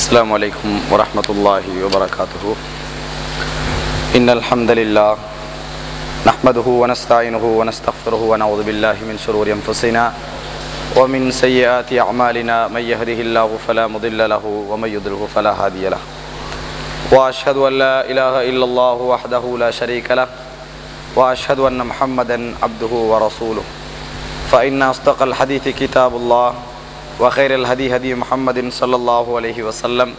السلام عليكم ورحمة الله وبركاته. إن الحمد لله نحمده ونستعينه ونستغفره ونعوذ بالله من شرور أنفسنا ومن سيئات أعمالنا من يهده الله فلا مضل له ومن يضلل فلا هادي له. وأشهد أن لا إله إلا الله وحده لا شريك له وأشهد أن محمدا عبده ورسوله. فإن أصدق الحديث كتاب الله وخير الهدي هدي محمد صلى الله عليه وسلم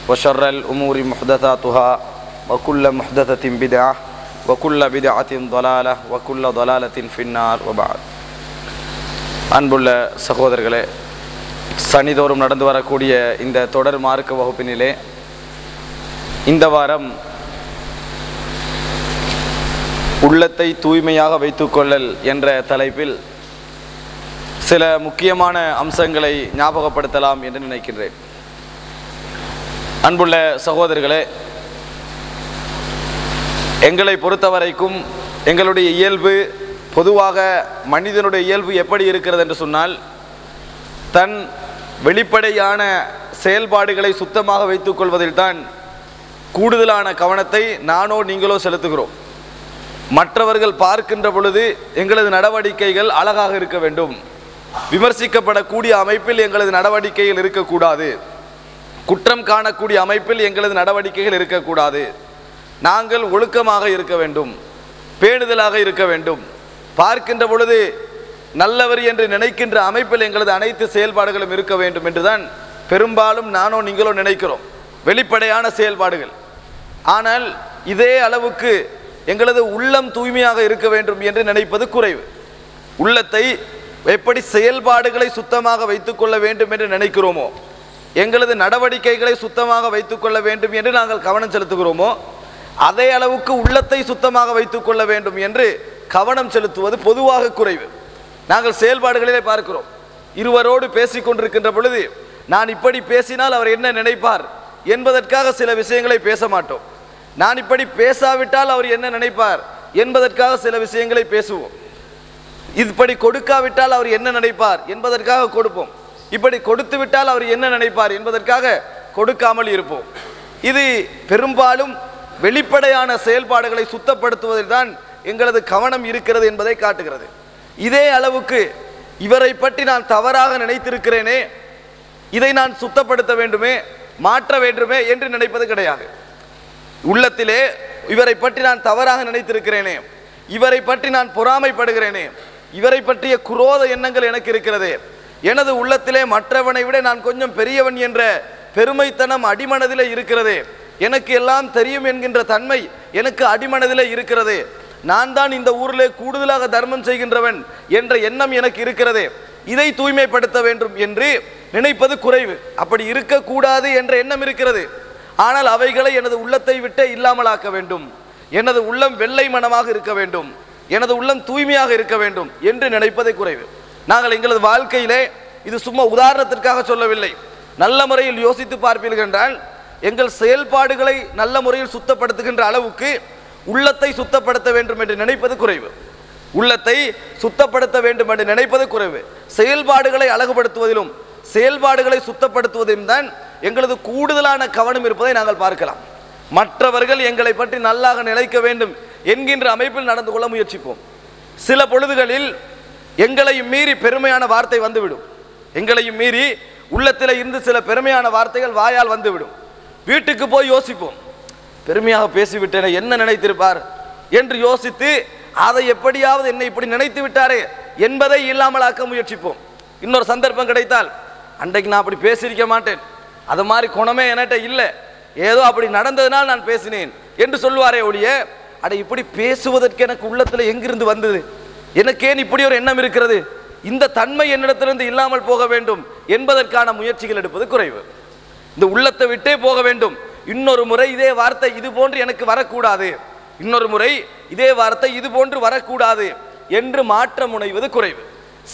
وشر الأمور محدثاتها وكل محدثة بدعة وكل بدعة ضلالة وكل ضلالة في النار وبعد. அன்புள்ள சகோதரர்களே, சனிதோறும் நடந்து வரக்கூடிய இந்த தொடர் மார்க்க வகுப்பினிலே இந்த வாரம் உள்ளத்தை தூய்மையாக வைத்துக்கொள்ளல் என்ற தலைப்பில் சில முக்கியமான அம்சங்களை ஞாபகப்படுத்தலாம் என்று நினைக்கின்றேன். அன்புள்ள சகோதரர்களே, எங்களை பொறுத்தவரைக்கும் எங்களுடைய இயல்பு, பொதுவாக மனிதனுடைய இயல்பு எப்படி இருக்கிறது என்று சொன்னால், தன் வெளிப்படையான செயல்பாடுகளை சுத்தமாக வைத்துக் கொள்வதில் தான் கூடுதலான கவனத்தை நானோ நீங்களோ செலுத்துகிறோம். மற்றவர்கள் பார்க்கின்ற பொழுது எங்களது நடவடிக்கைகள் அழகாக இருக்க வேண்டும், விமர்சிக்கப்படக்கூடிய அமைப்பில் எங்களது நடவடிக்கைகள் இருக்கக்கூடாது, குற்றம் காணக்கூடிய அமைப்பில் எங்களது நடவடிக்கைகள் இருக்கக்கூடாது, நாங்கள் ஒழுக்கமாக இருக்க வேண்டும், பேணுதலாக இருக்க வேண்டும், பார்க்கின்ற பொழுது நல்லவர் என்று நினைக்கின்ற அமைப்பில் எங்களது அனைத்து செயல்பாடுகளும் இருக்க வேண்டும் என்றுதான் பெரும்பாலும் நானோ நீங்களோ நினைக்கிறோம், வெளிப்படையான செயல்பாடுகள். ஆனால் இதே அளவுக்கு எங்களது உள்ளம் தூய்மையாக இருக்க வேண்டும் என்று நினைப்பது குறைவு. உள்ளத்தை எப்படி செயல்பாடுகளை சுத்தமாக வைத்துக்கொள்ள வேண்டும் என்று நினைக்கிறோமோ, எங்களது நடவடிக்கைகளை சுத்தமாக வைத்துக்கொள்ள வேண்டும் என்று நாங்கள் கவனம் செலுத்துகிறோமோ, அதே அளவுக்கு உள்ளத்தை சுத்தமாக வைத்துக்கொள்ள வேண்டும் என்று கவனம் செலுத்துவது பொதுவாக குறைவு. நாங்கள் செயல்பாடுகளிலே பார்க்கிறோம். இருவரோடு பேசிக்கொண்டிருக்கின்ற பொழுது நான் இப்படி பேசினால் அவர் என்ன நினைப்பார் என்பதற்காக சில விஷயங்களை பேச மாட்டோம். நான் இப்படி பேசாவிட்டால் அவர் என்ன நினைப்பார் என்பதற்காக சில விஷயங்களை பேசுவோம். இப்படி கொடுக்காவிட்டால் அவர் என்ன நினைப்பார் என்பதற்காக கொடுப்போம். இப்படி கொடுத்து விட்டால் அவர் என்ன நினைப்பார் என்பதற்காக கொடுக்காமல் இருப்போம். இது பெரும்பாலும் வெளிப்படையான செயல்பாடுகளை சுத்தப்படுத்துவதில் தான் எங்களது கவனம் இருக்கிறது என்பதை காட்டுகிறது. இதே அளவுக்கு இவரை பற்றி நான் தவறாக நினைத்திருக்கிறேனே, இதை நான் சுத்தப்படுத்த வேண்டுமே, மாற்ற வேண்டுமே என்று நினைப்பது கிடையாது. உள்ளத்திலே இவரை பற்றி நான் தவறாக நினைத்திருக்கிறேனே, இவரை பற்றி நான் பொறாமைப்படுகிறேனே, இவரை பற்றிய குரோத எண்ணங்கள் எனக்கு இருக்கிறதே, எனது உள்ளத்திலே மற்றவனை விட நான் கொஞ்சம் பெரியவன் என்ற பெருமைத்தனம் அடிமனதிலே இருக்கிறதே, எனக்கு எல்லாம் தெரியும் என்கின்ற தன்மை எனக்கு அடிமனதிலே இருக்கிறதே, நான் தான் இந்த ஊரிலே கூடுதலாக தர்மம் செய்கின்றவன் என்ற எண்ணம் எனக்கு இருக்கிறதே, இதை தூய்மைப்படுத்த வேண்டும் என்று நினைப்பது குறைவு. அப்படி இருக்கக்கூடாது என்ற எண்ணம் இருக்கிறது. ஆனால் அவைகளை எனது உள்ளத்தை விட்டே இல்லாமலாக்க வேண்டும், எனது உள்ளம் வெள்ளை மனமாக இருக்க வேண்டும், எனது உள்ளம் தூய்மையாக இருக்க வேண்டும் என்று நினைப்பதை குறைவு. நாங்கள் எங்களது வாழ்க்கையிலே, இது சும்மா உதாரணத்திற்காக சொல்லவில்லை, நல்ல முறையில் யோசித்து பார்ப்பீர்கள் என்றால், எங்கள் செயல்பாடுகளை நல்ல முறையில் சுத்தப்படுத்துகின்ற அளவுக்கு உள்ளத்தை சுத்தப்படுத்த வேண்டும் என்று நினைப்பது குறைவு. உள்ளத்தை சுத்தப்படுத்த வேண்டும் என்று நினைப்பது குறைவு. செயல்பாடுகளை அழகுபடுத்துவதிலும் செயல்பாடுகளை சுத்தப்படுத்துவதிலும் தான் எங்களது கூடுதலான கவனம் இருப்பதை நாங்கள் பார்க்கலாம். மற்றவர்கள் எங்களை பற்றி நல்லாக நினைக்க வேண்டும் என்கின்ற அமைப்பில் நடந்து கொள்ள முயற்சிப்போம். சில பொழுதுகளில் எங்களையும் மீறி பெருமையான வார்த்தை வந்துவிடும். எங்களையும் மீறி உள்ளத்தில் இருந்து சில பெருமையான வார்த்தைகள் வாயால் வந்துவிடும். வீட்டுக்கு போய் யோசிப்போம், பெருமையாக பேசிவிட்டேனே, என்ன நினைத்திருப்பார் என்று யோசித்து அதை எப்படியாவது என்னை இப்படி நினைத்து விட்டாரே என்பதை இல்லாமலாக்க முயற்சிப்போம். இன்னொரு சந்தர்ப்பம் கிடைத்தால், அன்றைக்கு நான் அப்படி பேசியிருக்க மாட்டேன், அது மாதிரி குணமே என்கிட்ட இல்லை, ஏதோ அப்படி நடந்ததுனால் நான் பேசினேன் என்று சொல்லுவாரே ஒழிய, அட இப்படி பேசுவதற்கு எனக்கு உள்ளத்தில் எங்கிருந்து வந்தது, எனக்கேன் இப்படி ஒரு எண்ணம் இருக்கிறது, இந்த தன்மை என்னிடத்திலிருந்து இல்லாமல் போக வேண்டும் என்பதற்கான முயற்சிகள் எடுப்பது குறைவு. இந்த உள்ளத்தை விட்டே போக வேண்டும், இன்னொரு முறை இதே வார்த்தை இது போன்று எனக்கு வரக்கூடாது, இன்னொரு முறை இதே வார்த்தை இது போன்று வரக்கூடாது என்று மாற்ற முனைவது குறைவு.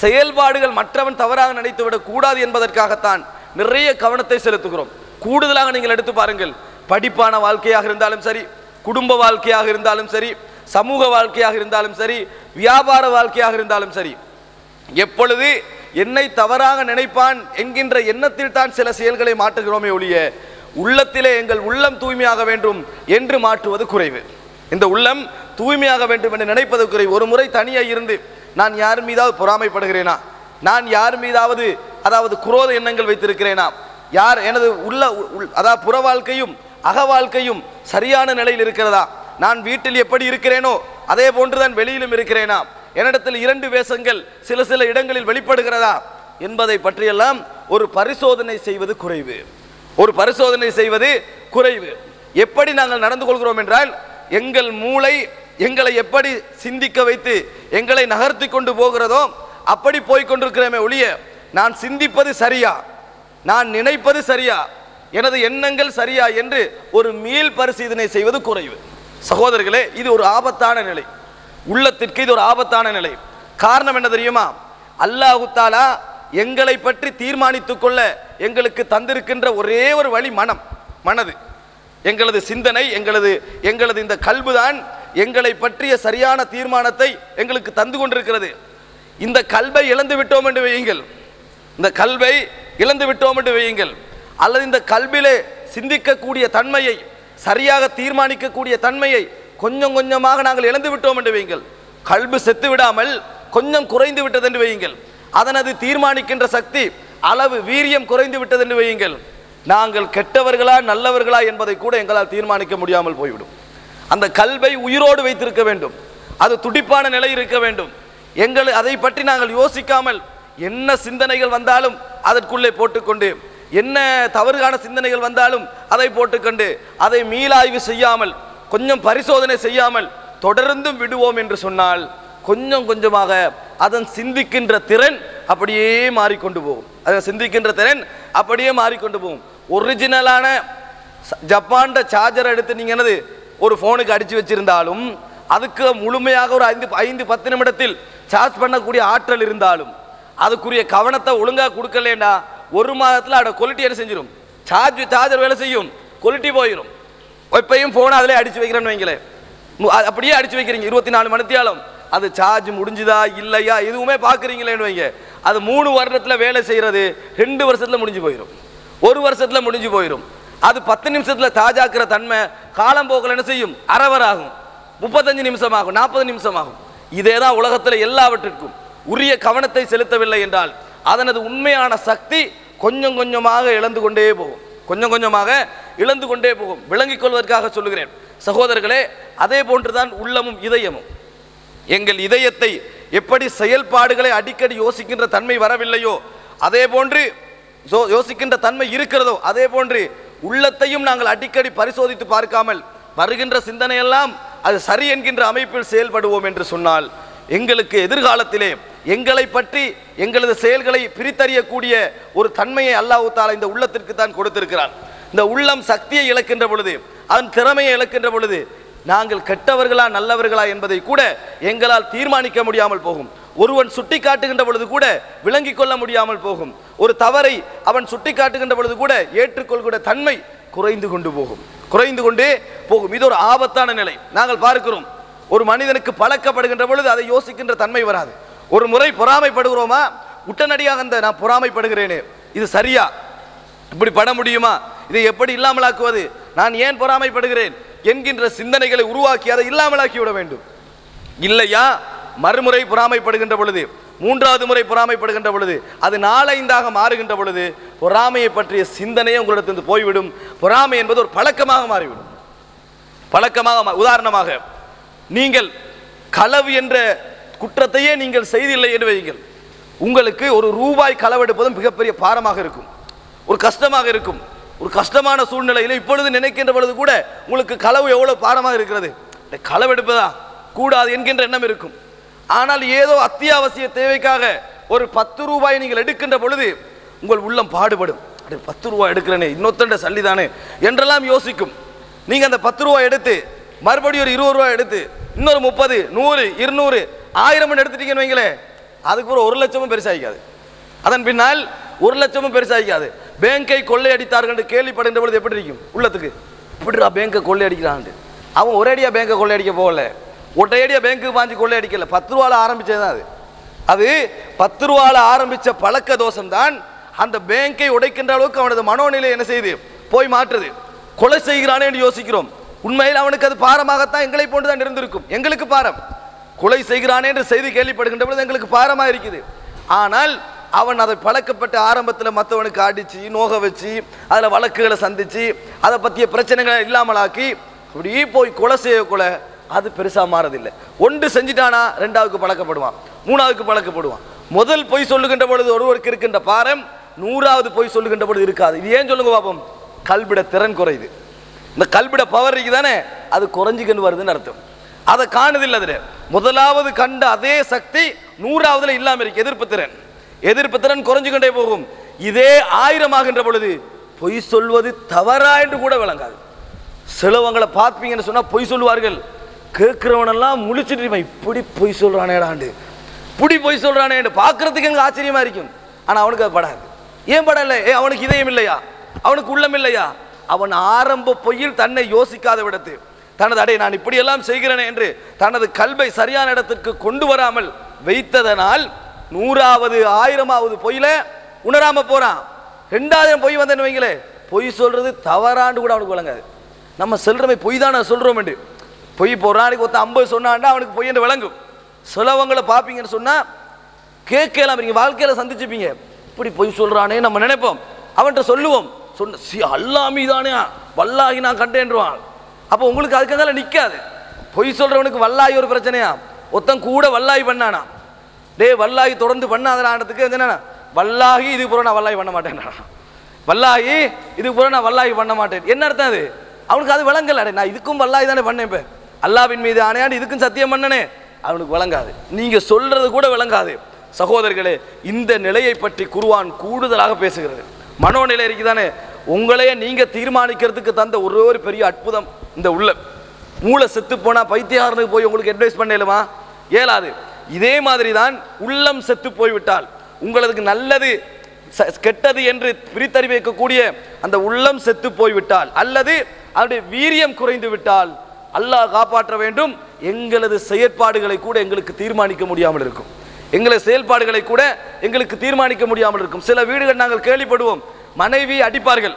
செயல்பாடுகள் மற்றவன் தவறாக நினைத்துவிடக் கூடாது என்பதற்காகத்தான் நிறைய கவனத்தை செலுத்துகிறோம். கூடுதலாக நீங்கள் எடுத்து பாருங்கள், படிப்பான வாழ்க்கையாக இருந்தாலும் சரி, குடும்ப வாழ்க்கையாக இருந்தாலும் சரி, சமூக வாழ்க்கையாக இருந்தாலும் சரி, வியாபார வாழ்க்கையாக இருந்தாலும் சரி, எப்பொழுது என்னை தவறாக நினைப்பான் என்கின்ற எண்ணத்தில் தான் சில செயல்களை மாற்றுகிறோமே ஒழிய உள்ளத்திலே எங்கள் உள்ளம் தூய்மையாக வேண்டும் என்று மாற்றுவது குறைவு. இந்த உள்ளம் தூய்மையாக வேண்டும் என்று நினைப்பது குறைவு. ஒரு முறை தனியாக இருந்து நான் யார் மீதாவது பொறாமைப்படுகிறேனா, நான் யார் மீதாவது குரோத எண்ணங்கள் வைத்திருக்கிறேனா, யார் எனது புற வாழ்க்கையும் அக வாழ்க்கையும் சரியான நிலையில் இருக்கிறதா, நான் வீட்டில் எப்படி இருக்கிறேனோ அதே போன்றுதான் வெளியிலும் இருக்கிறேனா, என்னிடத்தில் இரண்டு வேஷங்கள் சில இடங்களில் வெளிப்படுகிறதா என்பதை பற்றியெல்லாம் ஒரு பரிசோதனை செய்வது குறைவு. எப்படி நாங்கள் நடந்து கொள்கிறோம் என்றால், எங்கள் மூளை எங்களை எப்படி சிந்திக்க வைத்து எங்களை நகர்த்தி கொண்டு போகிறதோ அப்படி போய்கொண்டிருக்கிறோமே ஒழிய நான் சிந்திப்பது சரியா, நான் நினைப்பது சரியா, எனது எண்ணங்கள் சரியா என்று ஒரு மீள் பரிசீலனை செய்வது குறைவு. சகோதரர்களே, இது ஒரு ஆபத்தான நிலை, உள்ளத்திற்கு இது ஒரு ஆபத்தான நிலை. காரணம் என்ன தெரியுமா? அல்லாஹ் தஆலா எங்களை பற்றி தீர்மானித்துக் கொள்ள எங்களுக்கு தந்திருக்கின்ற ஒரே ஒரு வழி மனது, எங்களது சிந்தனை, எங்களது இந்த கல்புதான் எங்களை பற்றிய சரியான தீர்மானத்தை எங்களுக்கு தந்து கொண்டிருக்கிறது. இந்த கல்வை இழந்து விட்டோம் என்று வையுங்கள், அல்லது இந்த கல்விலே சிந்திக்கக்கூடிய தன்மையை, சரியாக தீர்மானிக்கக்கூடிய தன்மையை கொஞ்சம் கொஞ்சமாக நாங்கள் இழந்து விட்டோம் என்று வையுங்கள். கல்பு செத்து விடாமல் கொஞ்சம் குறைந்து விட்டது என்று வையுங்கள், அதனது தீர்மானிக்கின்ற சக்தி அளவு வீரியம் குறைந்து விட்டது என்று வையுங்கள், நாங்கள் கெட்டவர்களா நல்லவர்களா என்பதை கூட எங்களால் தீர்மானிக்க முடியாமல் போய்விடும். அந்த கல்வை உயிரோடு வைத்திருக்க வேண்டும், அது துடிப்பான நிலை இருக்க வேண்டும். அதை பற்றி நாங்கள் யோசிக்காமல் என்ன சிந்தனைகள் வந்தாலும் அதற்குள்ளே போட்டுக்கொண்டு, என்ன தவறுகான சிந்தனைகள் வந்தாலும் அதை போட்டுக்கொண்டு, அதை மீளாய்வு செய்யாமல், கொஞ்சம் பரிசோதனை செய்யாமல் தொடர்ந்தும் விடுவோம் என்று சொன்னால் கொஞ்சம் கொஞ்சமாக அதன் சிந்திக்கின்ற திறன் அப்படியே மாறிக்கொண்டு போகும். ஒரிஜினலான ஜப்பான் சார்ஜர் எடுத்து நீங்க என்னது ஒரு போனுக்கு அடிச்சு வச்சிருந்தாலும், அதுக்கு முழுமையாக ஒரு 5-10 நிமிடத்தில் சார்ஜ் பண்ணக்கூடிய ஆற்றல் இருந்தாலும், அதுக்குரிய கவனத்தை ஒழுங்காக கொடுக்கலன்னா ஒரு மாதத்தில் அதோட குவாலிட்டி என்ன செஞ்சிடும்? சார்ஜர் வேலை செய்யும், குவாலிட்டி போயிடும். எப்பயும் போனை அதிலே அடிச்சு வைக்கிறேன்னு வைங்களேன், அப்படியே அடிச்சு வைக்கிறீங்க 24 மணித்தியாலும், அது சார்ஜ் முடிஞ்சுதா இல்லையா எதுவுமே பார்க்குறீங்களேன்னு வைங்க, அது 3 வருடத்தில் வேலை செய்கிறது 2 வருஷத்தில் முடிஞ்சு போயிடும், 1 வருஷத்தில் முடிஞ்சு போயிடும். அது 10 நிமிஷத்தில் தாஜாக்குற தன்மை காலம் போக்கில் என்ன செய்யும்? அரவர் ஆகும், 35 நிமிஷம் ஆகும், 40 நிமிஷம் ஆகும். இதே தான் உலகத்தில் எல்லாவற்றிற்கும் உரிய கவனத்தை செலுத்தவில்லை என்றால் அதனது உண்மையான சக்தி கொஞ்சம் கொஞ்சமாக இழந்து கொண்டே போகும். விளங்கிக் கொள்வதற்காக சொல்லுகிறேன் சகோதரர்களே. அதே போன்றுதான் உள்ளமும் இதயமும். எங்கள் இதயத்தை எப்படி செயல்பாடுகளை அடிக்கடி யோசிக்கின்ற தன்மை வரவில்லையோ அதே போன்று யோசிக்கின்ற தன்மை இருக்கிறதோ அதே போன்று உள்ளத்தையும் நாங்கள் அடிக்கடி பரிசோதித்து பார்க்காமல் வருகின்ற சிந்தனையெல்லாம் அது சரி என்கின்ற அமைப்பில் செயல்படுவோம் என்று சொன்னால் எங்களுக்கு எதிர்காலத்திலே எங்களை பற்றி எங்களது செயல்களை பிரித்தறியக்கூடிய ஒரு தன்மையை அல்லாஹ் தஆலா இந்த உள்ளத்திற்கு தான் கொடுத்திருக்கிறார். இந்த உள்ளம் சக்தியை இழக்கின்ற பொழுது, அதன் திறமையை இழக்கின்ற பொழுது நாங்கள் கெட்டவர்களா நல்லவர்களா என்பதை கூட எங்களால் தீர்மானிக்க முடியாமல் போகும். ஒருவன் சுட்டி காட்டுகின்ற பொழுது கூட விளங்கிக் கொள்ள முடியாமல் போகும். ஒரு தவறை அவன் சுட்டி காட்டுகின்ற பொழுது கூட ஏற்றுக்கொள்கிற தன்மை குறைந்து கொண்டே போகும். இது ஒரு ஆபத்தான நிலை. நாங்கள் பார்க்கிறோம், ஒரு மனிதனுக்கு பழக்கப்படுகின்ற பொழுது அதை யோசிக்கின்ற தன்மை வராது. ஒரு முறை பொறாமைப்படுகிறோமா, உடனடியாக நான் பொறாமைப்படுகிறேனே, இது சரியா, இப்படி பட முடியுமா, இதை எப்படி இல்லாமலாக்குவது, நான் ஏன் பொறாமைப்படுகிறேன் என்கின்ற சிந்தனைகளை உருவாக்கி அதை இல்லாமலாக்கி விட வேண்டும். இல்லையா மறுமுறை பொறாமைப்படுகின்ற பொழுது, 3வது முறை பொறாமைப்படுகின்ற பொழுது, அது 4-5ஆக மாறுகின்ற பொழுது பொறாமையை பற்றிய சிந்தனையே உங்களிடத்திலிருந்து போய்விடும். பொறாமை என்பது ஒரு பழக்கமாக மாறிவிடும். உதாரணமாக நீங்கள் களவு என்ற குற்றத்தையே நீங்கள் செய்தில்லை என்று வையுங்கள், உங்களுக்கு ஒரு ரூபாய் களவெடுப்பதும் மிகப்பெரிய பாரமாக இருக்கும், ஒரு கஷ்டமாக இருக்கும். ஒரு கஷ்டமான சூழ்நிலையில் இப்பொழுது நினைக்கின்ற பொழுது கூட உங்களுக்கு களவு எவ்வளவு பாரமாக இருக்கிறது, களவெடுப்பதா கூடாது என்கின்ற எண்ணம் இருக்கும். ஆனால் ஏதோ அத்தியாவசிய தேவைக்காக ஒரு 10 ரூபாய் நீங்கள் எடுக்கின்ற பொழுது உங்கள் உள்ளம் பாடுபடும். 10 ரூபாய் எடுக்கிறேனே, இன்னொருத்தண்ட சல்லிதானே என்றெல்லாம் யோசிக்கும். நீங்க அந்த 10 ரூபாய் எடுத்து மறுபடியும் ஒரு 20 ரூபாய் எடுத்து இன்னொரு 30, 100, 200, 1000 எடுத்துட்டீங்கன்னு வைங்களேன், அதுக்கு ஒரு 1 லட்சமும் பெருசாகிக்காது. அதன் பின்னால் 1 லட்சமும் பெருசாகிக்காது. பேங்கை கொள்ளையடித்தார்கள் என்று கேள்விப்படுகின்ற பொழுது எப்படி இருக்கும் உள்ளத்துக்கு? இப்படிடா பேங்கை கொள்ளையடிக்கிறான். அவன் ஒரேடியா பேங்கை கொள்ளையடிக்க போகல, ஒட்டையடியா பேங்க்கு பாஞ்சு கொள்ளையடிக்கல, 10 ரூபாயில் ஆரம்பிச்சது தான் அது. அது 10 ரூபால ஆரம்பிச்ச பழக்க தோஷம் தான் அந்த பேங்கை உடைக்கின்ற அளவுக்கு அவனது மனோநிலை என்ன செய்யுது, போய் மாற்றுது. கொலை செய்கிறானே என்று யோசிக்கிறோம், உண்மையில் அவனுக்கு அது பாரமாகத்தான் எங்களை போன்றுதான் இருந்திருக்கும். எங்களுக்கு பாரம், கொலை செய்கிறானே என்று செய்தி கேள்விப்படுகின்ற பொழுது எங்களுக்கு பாரமாக இருக்குது. ஆனால் அவன் அதை பழக்கப்பட்ட ஆரம்பத்தில் மற்றவனுக்கு அடித்து நோக வச்சு அதில் வழக்குகளை சந்தித்து அதை பற்றிய பிரச்சனைகளை இல்லாமலாக்கி அப்படியே போய் கொலை செய்யக்கொலை அது பெருசாக மாறதில்லை. ஒன்று செஞ்சிட்டானா 2வது பழக்கப்படுவான், 3வது பழக்கப்படுவான். முதல் பொய் சொல்லுகின்ற பொழுது ஒருவருக்கு இருக்கின்ற பாரம் 100வது பொய் சொல்லுகின்ற பொழுது இருக்காது. இது ஏன் சொல்லுங்க பாப்போம்? கல்விட திறன் குறையுது. இந்த கல்விட பவர் தானே அது குறைஞ்சிக்கிட்டு வருதுன்னு அர்த்தம். அதை காணுதில்லை. அதில் முதலாவது கண்ட அதே சக்தி 100வதுல இல்லாமல் இருக்கு. எதிர்ப்பு திறன் குறைஞ்சுக்கிட்டே போகும். இதே 1000 ஆகின்ற பொழுது பொய் சொல்வது தவறா என்று கூட விளங்காது. சிலவங்களை பார்ப்பீங்கன்னு சொன்னா பொய் சொல்லுவார்கள், கேட்கிறவனெல்லாம் முழிச்சிட்டு இப்படி பொய் சொல்றானேடாண்டு, இப்படி பொய் சொல்றானே பார்க்கறதுக்கு எனக்கு ஆச்சரியமா இருக்கும். ஆனா அவனுக்கு அது படாது. ஏன் படல? அவனுக்கு இதயம் இல்லையா, அவனுக்கு உள்ளம் இல்லையா? அவன் ஆரம்ப பொய்யில் தன்னை யோசிக்காத விடத்து தனது அடை நான் இப்படி எல்லாம் செய்கிறேன் என்று தனது கல்வை சரியான இடத்திற்கு கொண்டு வராமல் வைத்ததனால் 100வது 1000வது பொய்யில உணராம போறான். 2000 பொய் வந்தேன்னு வைங்களே, பொய் சொல்றது தவறாண்டு கூட அவனுக்கு விளங்காது. நம்ம செல்றமை பொய் தானே சொல்றோம் என்று பொய் போறானுக்கு ஒருத்த 50 சொன்னாண்டா அவனுக்கு பொய் என்று விளங்கும். சிலவங்களை பார்ப்பீங்கன்னு சொன்னா கேட்கலாம், நீங்க வாழ்க்கையில சந்திச்சுப்பீங்க, இப்படி பொய் சொல்றானே நம்ம நினைப்போம். அவன்கிட்ட சொல்லுவோம், சொன்ன அல்லாமி தானே வல்லாகி நான் கண்டேன்றான். அப்போ உங்களுக்கு அதுக்காக நிற்காது. பொய் சொல்றவனுக்கு வல்லாகி ஒரு பிரச்சனையா, ஒருத்தன் கூட வல்லாகி பண்ணானா, டே வல்லாகி தொடர்ந்து பண்ணாதனானதுக்கு என்னன்னா வல்லாகி இது பூரா நான் வல்லாகி பண்ண மாட்டேன், வல்லாகி இது பூரா நான் வல்லாகி பண்ண மாட்டேன். என்ன அர்த்தம் அது? அவனுக்கு அது விளங்கல. நான் இதுக்கும் வல்லாகி தானே பண்ணேன், இப்போ அல்லாஹ்வின் மீது ஆணையாண்டு இதுக்கும் சத்தியம் பண்ணனே, அவனுக்கு விளங்காது. நீங்க சொல்றது கூட விளங்காது. சகோதரர்களே, இந்த நிலையை பற்றி குர்ஆன் கூடுதலாக பேசுகிறது. மனோநிலை இருக்குதானே, உங்களையே நீங்க தீர்மானிக்கிறதுக்கு தந்த ஒரு பெரிய அற்புதம் இந்த உள்ளம். மூளை செத்து போனா பைத்தியாரனுக்கு போய் உங்களுக்கு அட்வைஸ் பண்ணலுமா? இயலாது. இதே மாதிரி தான் உள்ளம் செத்து போய்விட்டால், உங்களுக்கு நல்லது கெட்டது என்று பிரித்தறிவிக்கக்கூடிய அந்த உள்ளம் செத்து போய்விட்டால் அல்லது அவருடைய வீரியம் குறைந்து விட்டால் அல்லாஹ் காப்பாற்ற வேண்டும். எங்களது செயற்பாடுகளை கூட எங்களுக்கு தீர்மானிக்க முடியாமல் இருக்கும். எங்களது செயல்பாடுகளை கூட எங்களுக்கு தீர்மானிக்க முடியாமல் இருக்கும். சில வீடுகள் நாங்கள் கேள்விப்படுவோம், மனைவி அடிப்பார்கள்,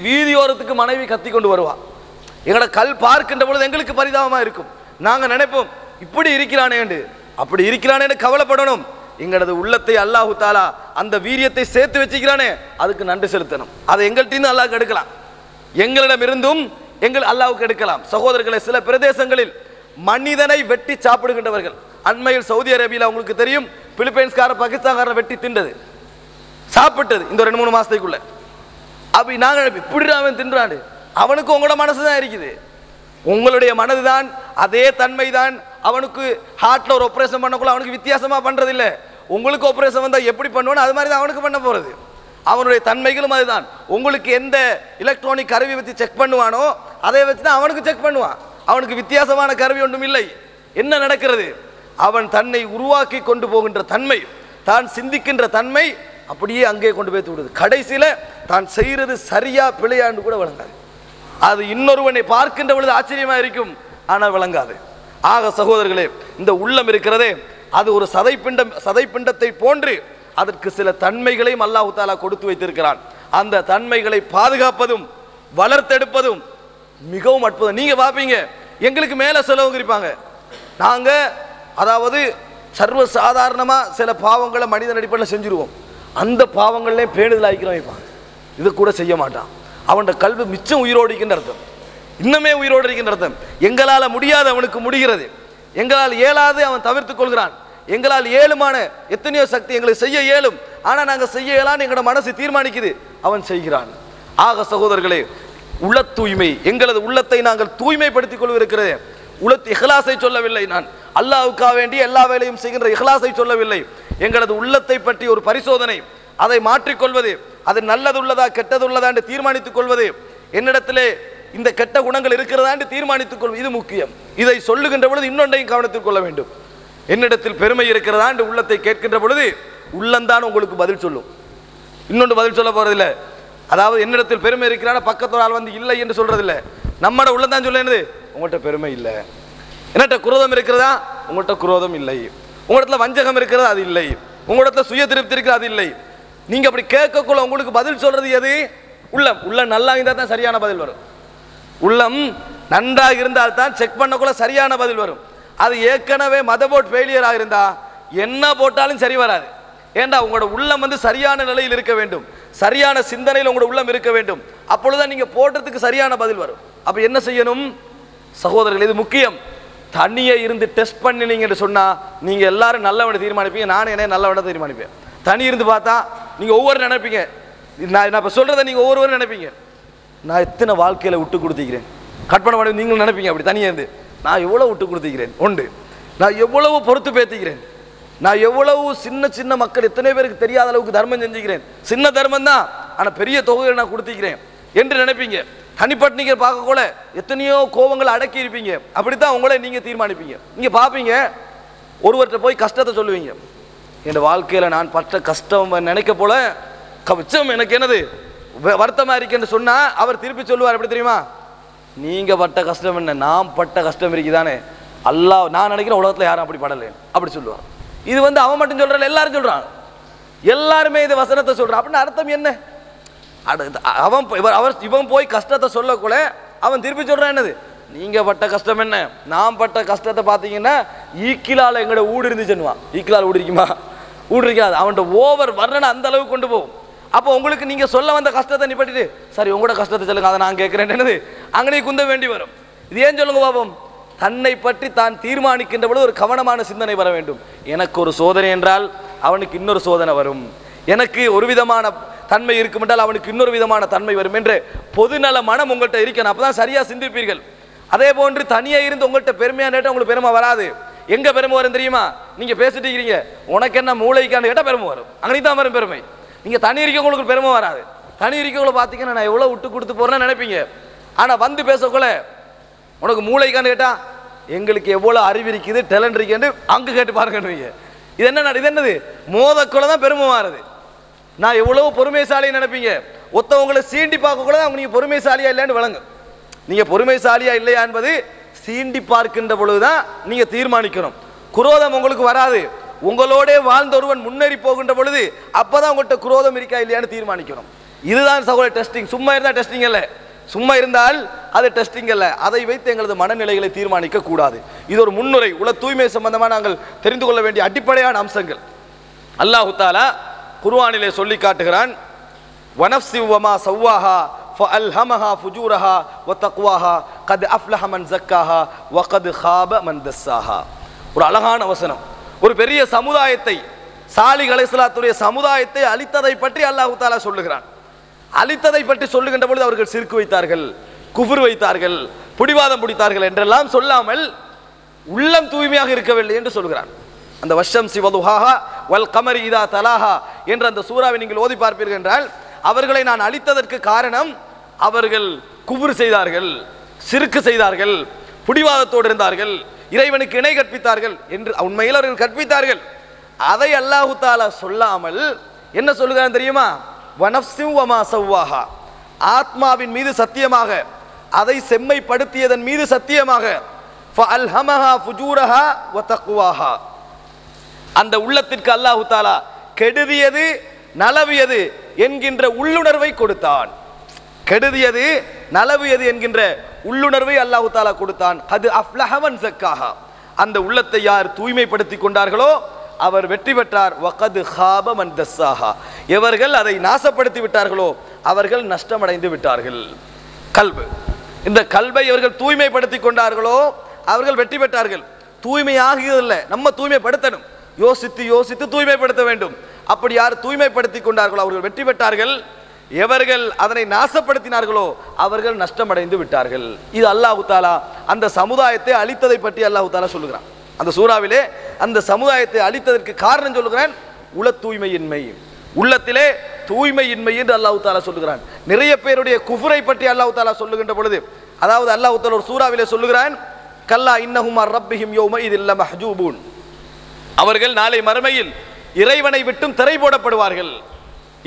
வீதியோரத்துக்கு மனைவி கத்தி கொண்டு வருவா. எங்களோட கல் பார்க்கின்ற பொழுது எங்களுக்கு பரிதாபமா இருக்கும். நாங்க நினைப்போம் இப்படி இருக்கிறானே என்று. அப்படி இருக்கிறானே என்று கவலைப்படணும். எங்களது உள்ளத்தை அல்லாஹு தாலா அந்த வீரியத்தை சேர்த்து வச்சுக்கிறானே, அதுக்கு நன்றி செலுத்தணும். அதை எங்கள்கிட்ட அல்லாஹ்க்கு எடுக்கலாம், எங்களிடமிருந்தும் எங்கள் அல்லாஹ்வுக்கு எடுக்கலாம். சகோதரர்களை, சில பிரதேசங்களில் மனிதனை வெட்டி சாப்பிடுகின்றவர்கள், அண்மையில் சவுதி அரேபியாவில் உங்களுக்கு தெரியும், பிலிப்பைன்ஸ்கார பாகிஸ்தான்காரனை வெட்டி தின்றது சாப்பிட்டது இந்த 2-3 மாசத்துக்குள்ள. அப்படி நாங்கள் இப்படி அவன் தின்றான், அவனுக்கு உங்களோட மனசு தான் இருக்குது, உங்களுடைய மனது தான், அதே தன்மை தான். அவனுக்கு ஹார்ட்ல ஒரு ஆபரேஷன் பண்ணக்குள்ள அவனுக்கு வித்தியாசமா பண்றது இல்லை. உங்களுக்கு ஆபரேஷன் வந்தா எப்படி பண்ணுவோம் அது மாதிரி தான் அவனுக்கு பண்ண போறது. அவனுடைய தன்மைகளும் அதுதான். உங்களுக்கு எந்த எலக்ட்ரானிக் கருவி வச்சு செக் பண்ணுவானோ அதை வச்சு தான் அவனுக்கு செக் பண்ணுவான். அவனுக்கு வித்தியாசமான கருவி ஒன்றும் இல்லை. என்ன நடக்கிறது? அவன் தன்னை உருவாக்கி கொண்டு போகின்ற தன்மை, தான் சிந்திக்கின்ற தன்மை அப்படியே அங்கே கொண்டு போய் விடுது. கடைசியில தான் செய்யறது சரியா பிழையாண்டு கூட விளங்காது. அது இன்னொருவனை பார்க்கின்ற பொழுது ஆச்சரியமா இருக்கும், ஆனால் விளங்காது. ஆக சகோதரர்களே, இந்த உள்ளம் இருக்கிறதே, அது ஒரு சதைப்பிண்டத்தை போன்று அதற்கு சில தன்மைகளையும் அல்லாஹ் தஆலா கொடுத்து வைத்திருக்கிறான். அந்த தன்மைகளை பாதுகாப்பதும் வளர்த்தெடுப்பதும் மிகவும் அற்புதம். நீங்க பாப்பீங்க, எங்களுக்கு மேல செலவு இருப்பாங்க, நாங்க அதாவது சர்வ சாதாரணமா சில பாவங்களை மனிதன் அடிப்படையில் செஞ்சிருவோம். அந்த பாவங்கள்ல பேணுதல் ஆகிக்கிறோம் வைப்பாங்க, இது கூட செய்ய மாட்டான். அவனோட கல்வி மிச்சம் உயிரோடு இருக்கின்ற அர்த்தம், இன்னுமே உயிரோடு இருக்கின்ற அர்த்தம். எங்களால் முடியாது அவனுக்கு முடிகிறது, எங்களால் இயலாது அவன் தவிர்த்து கொள்கிறான். எங்களால் ஏழுமான எத்தனையோ சக்தி எங்களுக்கு செய்ய இயலும், ஆனால் நாங்கள் செய்ய இயலான்னு எங்களோட மனசு தீர்மானிக்குது, அவன் செய்கிறான். ஆக சகோதரர்களே, உள்ள தூய்மை, எங்களது உள்ளத்தை நாங்கள் தூய்மைப்படுத்திக் கொள்வதற்கிறது. உள்ளத்து இஹ்லாஸை சொல்லவில்லை, நான் அல்லாஹ்வுக்காக வேண்டி எல்லா வேலையும் செய்கின்ற இஹ்லாஸை சொல்லவில்லை. எங்களது உள்ளத்தை பற்றி ஒரு பரிசோதனை, அதை மாற்றிக்கொள்வது, அது நல்லது உள்ளதா கெட்டது உள்ளதா என்று தீர்மானித்துக் கொள்வது, என்னிடத்திலே இந்த கெட்ட குணங்கள் இருக்கிறதா என்று தீர்மானித்துக் கொள்வது, இது முக்கியம். இதை சொல்லுகின்ற பொழுது இன்னொன்றையும் கவனத்தில் கொள்ள வேண்டும். என்னிடத்தில் பெருமை இருக்கிறதா என்று உள்ளத்தை கேட்கின்ற பொழுது உள்ளந்தான் உங்களுக்கு பதில் சொல்லும், இன்னொன்று பதில் சொல்ல போறதில்லை. அதாவது என்னிடத்தில் பெருமை இருக்கிறான பக்கத்தோட ஆள் வந்து இல்லை என்று சொல்றதில்லை, நம்மட உள்ளந்தான் சொல்ல, என்னது உங்கள்கிட்ட பெருமை இல்லை. என்னட்ட குரோதம் இருக்கிறதா, உங்கள்கிட்ட குரோதம் இல்லை. உங்களிடத்துல வஞ்சகம் இருக்கிறது அது இல்லை, உங்களிடத்துல சுய திருப்தி இருக்கிறது அது இல்லை. நீங்க அப்படி கேட்கக்குள்ள உங்களுக்கு பதில் சொல்றது எது? உள்ளம். உள்ளம் நல்லா இருந்தால் தான் சரியான பதில் வரும். உள்ளம் நன்றாக இருந்தால் தான் செக் பண்ணக்குள்ள சரியான பதில் வரும். அது ஏற்கனவே மத போட் ஃபெயிலியராக இருந்தா என்ன போட்டாலும் சரி வராது. ஏண்டா உங்களோட உள்ளம் சரியான நிலையில் இருக்க வேண்டும், சரியான சிந்தனையில் உங்களோட உள்ளம் இருக்க வேண்டும். அப்பொழுதுதான் நீங்க போடுறதுக்கு சரியான பதில் வரும். அப்ப என்ன செய்யணும் சகோதரர்கள்? இது முக்கியம். தனியே இருந்து டெஸ்ட் பண்ணினீங்கன்னு சொன்னா நீங்க எல்லாரும் நல்லவனை தீர்மானிப்பீங்க, நானும் என்ன நல்லவனை தீர்மானிப்பேன். தனி இருந்து பார்த்தா நீங்க ஒவ்வொரு நினைப்பீங்க, நான் இப்ப சொல்றதை நீங்க ஒவ்வொருவரும் நினைப்பீங்க, நான் எத்தனை வாழ்க்கையில விட்டு கொடுத்திக்கிறேன், கட் பண்ண மாட்டேன். நீங்களும் நினைப்பீங்க அப்படி தனியே இருந்து, நான் எவ்வளவு விட்டு கொடுத்திக்கிறேன், உண்டு நான் எவ்வளவு பொறுத்து பேத்திக்கிறேன், நான் எவ்வளவு சின்ன சின்ன மக்கள் எத்தனை பேருக்கு தெரியாத அளவுக்கு தர்மம் செஞ்சுக்கிறேன், சின்ன தர்மம் தான் ஆனா பெரிய தொகையை நான் கொடுத்திக்கிறேன் என்று நினைப்பீங்க. தனிப்பட்ட நீங்க பார்க்க கூட எத்தனையோ கோபங்களை அடக்கி இருப்பீங்க. அப்படித்தான் உங்களை நீங்க தீர்மானிப்பீங்க. நீங்க பாப்பீங்க, ஒருவர்கிட்ட போய் கஷ்டத்தை சொல்லுவீங்க, என் வாழ்க்கையில நான் பட்ட கஷ்டம் நினைக்க போல கவச்சம் எனக்கு என்னது வருத்தமா இருக்கேன்னு சொன்னா அவர் திருப்பி சொல்லுவார், எப்படி தெரியுமா? நீங்க பட்ட கஷ்டம் என்ன, நான் பட்ட கஷ்டம் இருக்குதானே, அல்லாஹ் நான் நினைக்கிறேன் உலகத்துல யாரும் அப்படி படலை அப்படி சொல்லுவார். இது அவன் மட்டும் சொல்றான், எல்லாரும் சொல்றான், எல்லாருமே இது வசனத்தை சொல்றான். அப்படின்னு அர்த்தம் என்ன? இவன் போய் கஷ்டத்தை சொல்லக்கூட அவன் திருப்பி சொல்றான் என்னது, நீங்க பட்ட கஷ்டம் என்ன, நான் பட்ட கஷ்டத்தை பார்த்தீங்கன்னா ஈக்கிலால எங்களோட ஊடு இருந்துச்சுன்னுவான். ஈக்கிலால் ஊடு இருக்குமா? ஊடு இருக்காது. அவன்கிட்ட ஓவர் வர்ணனை அந்த அளவுக்கு கொண்டு போகும். அப்போ உங்களுக்கு நீங்க சொல்ல வந்த கஷ்டத்தை நிப்பட்டிட்டு சரி உங்களோட கஷ்டத்தை சொல்லுங்க, அதை நான் கேட்கிறேன் என்னது அங்கனே குந்த வேண்டி வரும். இது ஏன் சொல்லுங்க பாப்போம்? தன்னை பற்றி தான் தீர்மானிக்கின்ற பொழுது ஒரு கவனமான சிந்தனை வர வேண்டும். எனக்கு ஒரு சோதனை என்றால் அவனுக்கு இன்னொரு சோதனை வரும், எனக்கு ஒரு விதமான தன்மை இருக்கும் என்றால் அவனுக்கு இன்னொரு விதமான தன்மை வரும் என்று பொதுநல மனம் உங்கள்கிட்ட இருக்கணும். அப்பதான் சரியா சிந்திப்பீர்கள். அதே போன்று தனியா இருந்து உங்கள்கிட்ட பெருமையா கேட்டால் உங்களுக்கு பெருமை வராது. எங்க பெருமை வரும் தெரியுமா? நீங்க பேசிட்டு இருக்கிறீங்க, உனக்கு என்ன மூளைக்கான்னு கேட்டால் பெருமை வரும், அங்கனே தான் வரும் பெருமை. நீங்க தனி இருக்க உங்களுக்கு பெருமை வராது. தனி இருக்கக்குள்ள பார்த்தீங்கன்னா நான் எவ்வளவு விட்டு கொடுத்து போறேன்னு நினைப்பீங்க. ஆனா வந்து பேசக்குள்ள உனக்கு மூளைக்கான்னு கேட்டா எங்களுக்கு எவ்வளவு அறிவு இருக்குது டேலண்ட் இருக்குன்னு அங்க கேட்டு பாருங்க. இது என்ன, இது என்னது? மோதக்குள்ள தான் பெருமை மாறுது. நான் எவ்வளவு பொறுமைசாலின்னு நினைப்பீங்க, ஒத்தவங்களை சீண்டி பார்க்கக்குள்ள அவங்க நீங்க பொறுமைசாலியா இல்லைன்னு விளங்கு. நீங்க பொறுமைசாலியா இல்லையா என்பது சீண்டி பார்க்கின்ற பொழுதுதான் நீங்க தீர்மானிக்கணும். குரோதம் உங்களுக்கு வராது. உங்களோட வாழ்ந்த ஒருவன் முன்னேறி போகின்ற பொழுது அப்பதான் உங்கள்கிட்ட குரோதம் இருக்கா இல்லையான்னு தீர்மானிக்கணும். இதுதான் சகோதர டெஸ்டிங். சும்மா இருந்தால் டெஸ்டிங் அல்ல, சும்மா இருந்தால் அது டெஸ்டிங் அல்ல. அதை வைத்து எங்களது மனநிலைகளை தீர்மானிக்க கூடாது. இது ஒரு முன்னுரை. உல தூய்மை சம்பந்தமாக நாங்கள் தெரிந்து கொள்ள வேண்டிய அடிப்படையான அம்சங்கள். அல்லாஹு தஆலா குர்ஆனிலே சொல்லி காட்டுகிறான், வனஃப்ஸி வமா ஸவ்வாஹா ஃபஅல்ஹமஹா ஃபுஜூரஹா வதக்வாஹா கத் அஃப்லஹ மன் ஸக்காஹா வகத் ஹாப மன் தஸ்ஸாஹா. ஒரு அழகான வசனம். ஒரு பெரிய சமுதாயத்தை, சாலிஹ் அலைஹிஸ்ஸலாத்துடைய சமுதாயத்தை அழித்ததை பற்றி அல்லாஹ் தஆலா சொல்லுகிறான். அழித்ததை பற்றி சொல்லுகின்ற பொழுது அவர்கள் சிர்க் வைத்தார்கள், குஃப்ர் வைத்தார்கள், பிடிவாதம் பிடித்தார்கள் என்றெல்லாம் சொல்லாமல் உள்ளம் தூய்மையாக இருக்கவில்லை என்று சொல்கிறான். அந்த வஷம்சி வதுஹாஹா வல் கமரி இதா தலாஹா என்ற அந்த சூறாவை நீங்கள் ஓதி பார்ப்பீர்கள் என்றால் அவர்களை நான் அழித்ததற்கு காரணம் அவர்கள் குஃப்ர் செய்தார்கள், சிர்க் செய்தார்கள், பிடிவாதத்தோடு இருந்தார்கள், இறைவனுக்கு இணை கற்பித்தார்கள் என்று உண்மையில் அவர்கள் கற்பித்தார்கள். அதை அல்லாஹு தஆலா சொல்லாமல் என்ன சொல்லுகிறான் தெரியுமா? வனஃப்ஸி வமா ஸவ்வாஹா, ஆத்மாவின் மீது சத்தியமாக, அதை செம்மைப்படுத்தியதன் மீது சத்தியமாக, ஃபஅல்ஹமஹா ஃபுஜூரஹா வதக்வாஹா, அந்த உள்ளத்திற்கு அல்லாஹு தஆலா கெடுதியது நலவியது என்கின்ற உள்ளுணர்வை கொடுத்தான். கெடுதியது நலவியது என்கின்ற உள்ளுணர்வை அல்லாஹு தஆலா கொடுத்தான். கத் அஃப்லஹ மன் ஸக்காஹா, அந்த உள்ளத்தை யார் தூய்மைப்படுத்தி கொண்டார்களோ அவர் வெற்றி பெற்றார். வகத் ஹாப மன் தஸ்ஸாஹா, எவர்கள் அதை நாசப்படுத்தி விட்டார்களோ அவர்கள் நஷ்டமடைந்து விட்டார்கள். கல்பு, இந்த கல்பை இவர்கள் தூய்மைப்படுத்தி கொண்டார்களோ அவர்கள் வெற்றி பெற்றார்கள். தூய்மையாகியதில்லை, நம்ம தூய்மைப்படுத்தணும். யோசித்து யோசித்து தூய்மைப்படுத்த வேண்டும். அப்படி யார் தூய்மைப்படுத்தி கொண்டார்களோ அவர்கள் வெற்றி பெற்றார்கள். எவர்கள் அதனை நாசப்படுத்தினார்களோ அவர்கள் நஷ்டமடைந்து விட்டார்கள். இது அல்லாஹ் தஆலா அந்த சமுதாயத்தை அழித்ததை பற்றி அல்லாஹ் தஆலா சொல்லுகிறான். அந்த சூறாவிலே அந்த சமுதாயத்தை அழித்ததற்கு காரணம் சொல்லுகிறான், உள தூய்மையின்மை, உள்ளத்திலே தூய்மையின்மை என்று அல்லாஹ் தஆலா சொல்லுகிறான். நிறைய பேருடைய குஃப்ரை பற்றி அல்லாஹ் தஆலா சொல்லுகின்ற பொழுது, அதாவது அல்லாஹ் தஆலா ஒரு சூறாவிலே சொல்லுகிறான், கல்லா இன்னஹும் அர் ரப்பிஹிம் யௌமஇதில் லமஹ்ஜூபூன், அவர்கள் நாளை மறுமையில் இறைவனை விட்டும் திரை போடப்படுவார்கள்,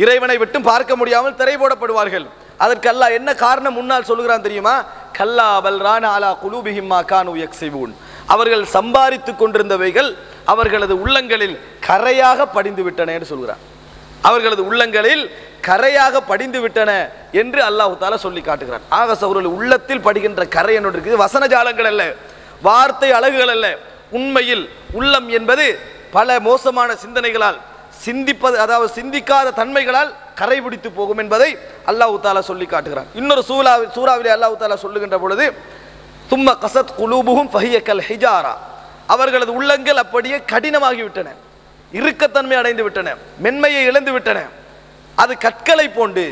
இறைவனை விட்டும் பார்க்க முடியாமல் திரை போடப்படுவார்கள். அதற்கு அல்லாஹ் என்ன காரணம் முன்னால் சொல்லுகிறான் தெரியுமா? கல்லா பல் ரான அலா குலூபிஹிம் மா கானூ யக்ஸிபூன், அவர்கள் சம்பாதித்துக் கொண்டிருந்தவைகள் அவர்களது உள்ளங்களில் கரையாக படிந்து விட்டன என்று சொல்கிறார். அவர்களது உள்ளங்களில் கரையாக படிந்து விட்டன என்று அல்லாஹ் தஆலா சொல்லி காட்டுகிறார். ஆக சகோதரர்களே, உள்ளத்தில் படுகின்ற கரை என்று இருக்குது. வசன ஜாலங்கள் அல்ல, வார்த்தை அழகுகள் அல்ல. உண்மையில் உள்ளம் என்பது பல மோசமான சிந்தனைகளால் சிந்திப்பது, அதாவது சிந்திக்காத தன்மைகளால் கரை பிடித்து போகும் என்பதை அல்லாஹ் தஆலா சொல்லி காட்டுகிறார். இன்னொரு சூராவிலே அல்லாஹ் தஆலா சொல்லுகின்ற பொழுது, தும்ம கஸத் குலூபுஹும் ஃபஹிய கல் ஹிஜாரா, அவர்களது உள்ளங்கள் அப்படியே கடினமாகிவிட்டன, இறுக்கத்தன்மை அடைந்து விட்டன, மென்மையை இழந்து விட்டன. அது கற்களை போன்று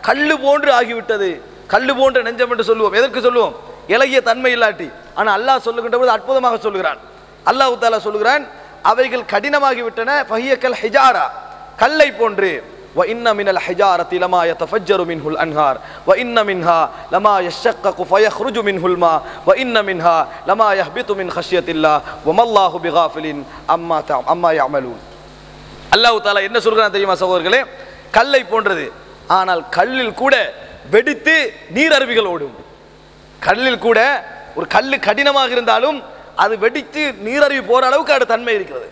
கல்லு போன்று ஆகிவிட்டது. கல்லு போன்ற நெஞ்சம் என்று சொல்லுவோம். எதற்கு சொல்லுவோம்? இலகிய தன்மை இல்லாட்டி. ஆனால் அல்லாஹ் சொல்லுகின்ற போது அற்புதமாக சொல்லுகிறான். அல்லாஹ் தஆலா சொல்லுகிறான், அவைகள் கடினமாகிவிட்டன. ஃபஹிய கல் ஹிஜாரா, கல்லை போன்று. وَإِنَّ مِنَ الْحِجَارَةِ لَمَا يَتَفَجَّرُ مِنْهُ الْأَنْهَارُ وَإِنَّ مِنْهَا لَمَا يَشَّقَّقُ فَيَخْرُجُ مِنْهُ الْمَاءُ وَإِنَّ مِنْهَا لَمَا يَهْبِطُ مِنْ خَشْيَةِ اللَّهِ وَمَا اللَّهُ بِغَافِلٍ عَمَّا يَعْمَلُونَ. அல்லாஹ் தஆலா என்ன சொல்றான் தெரியுமா சகோதரர்களே? கல்லை போன்றது. ஆனால் கல்லில் கூட வெடித்து நீரருவிகள் ஓடும். கல்லில் கூட ஒரு கல்லு கடினமாக இருந்தாலும் அது வெடித்து நீரருவி போற அளவுக்கு அது தன்மை இருக்கிறது.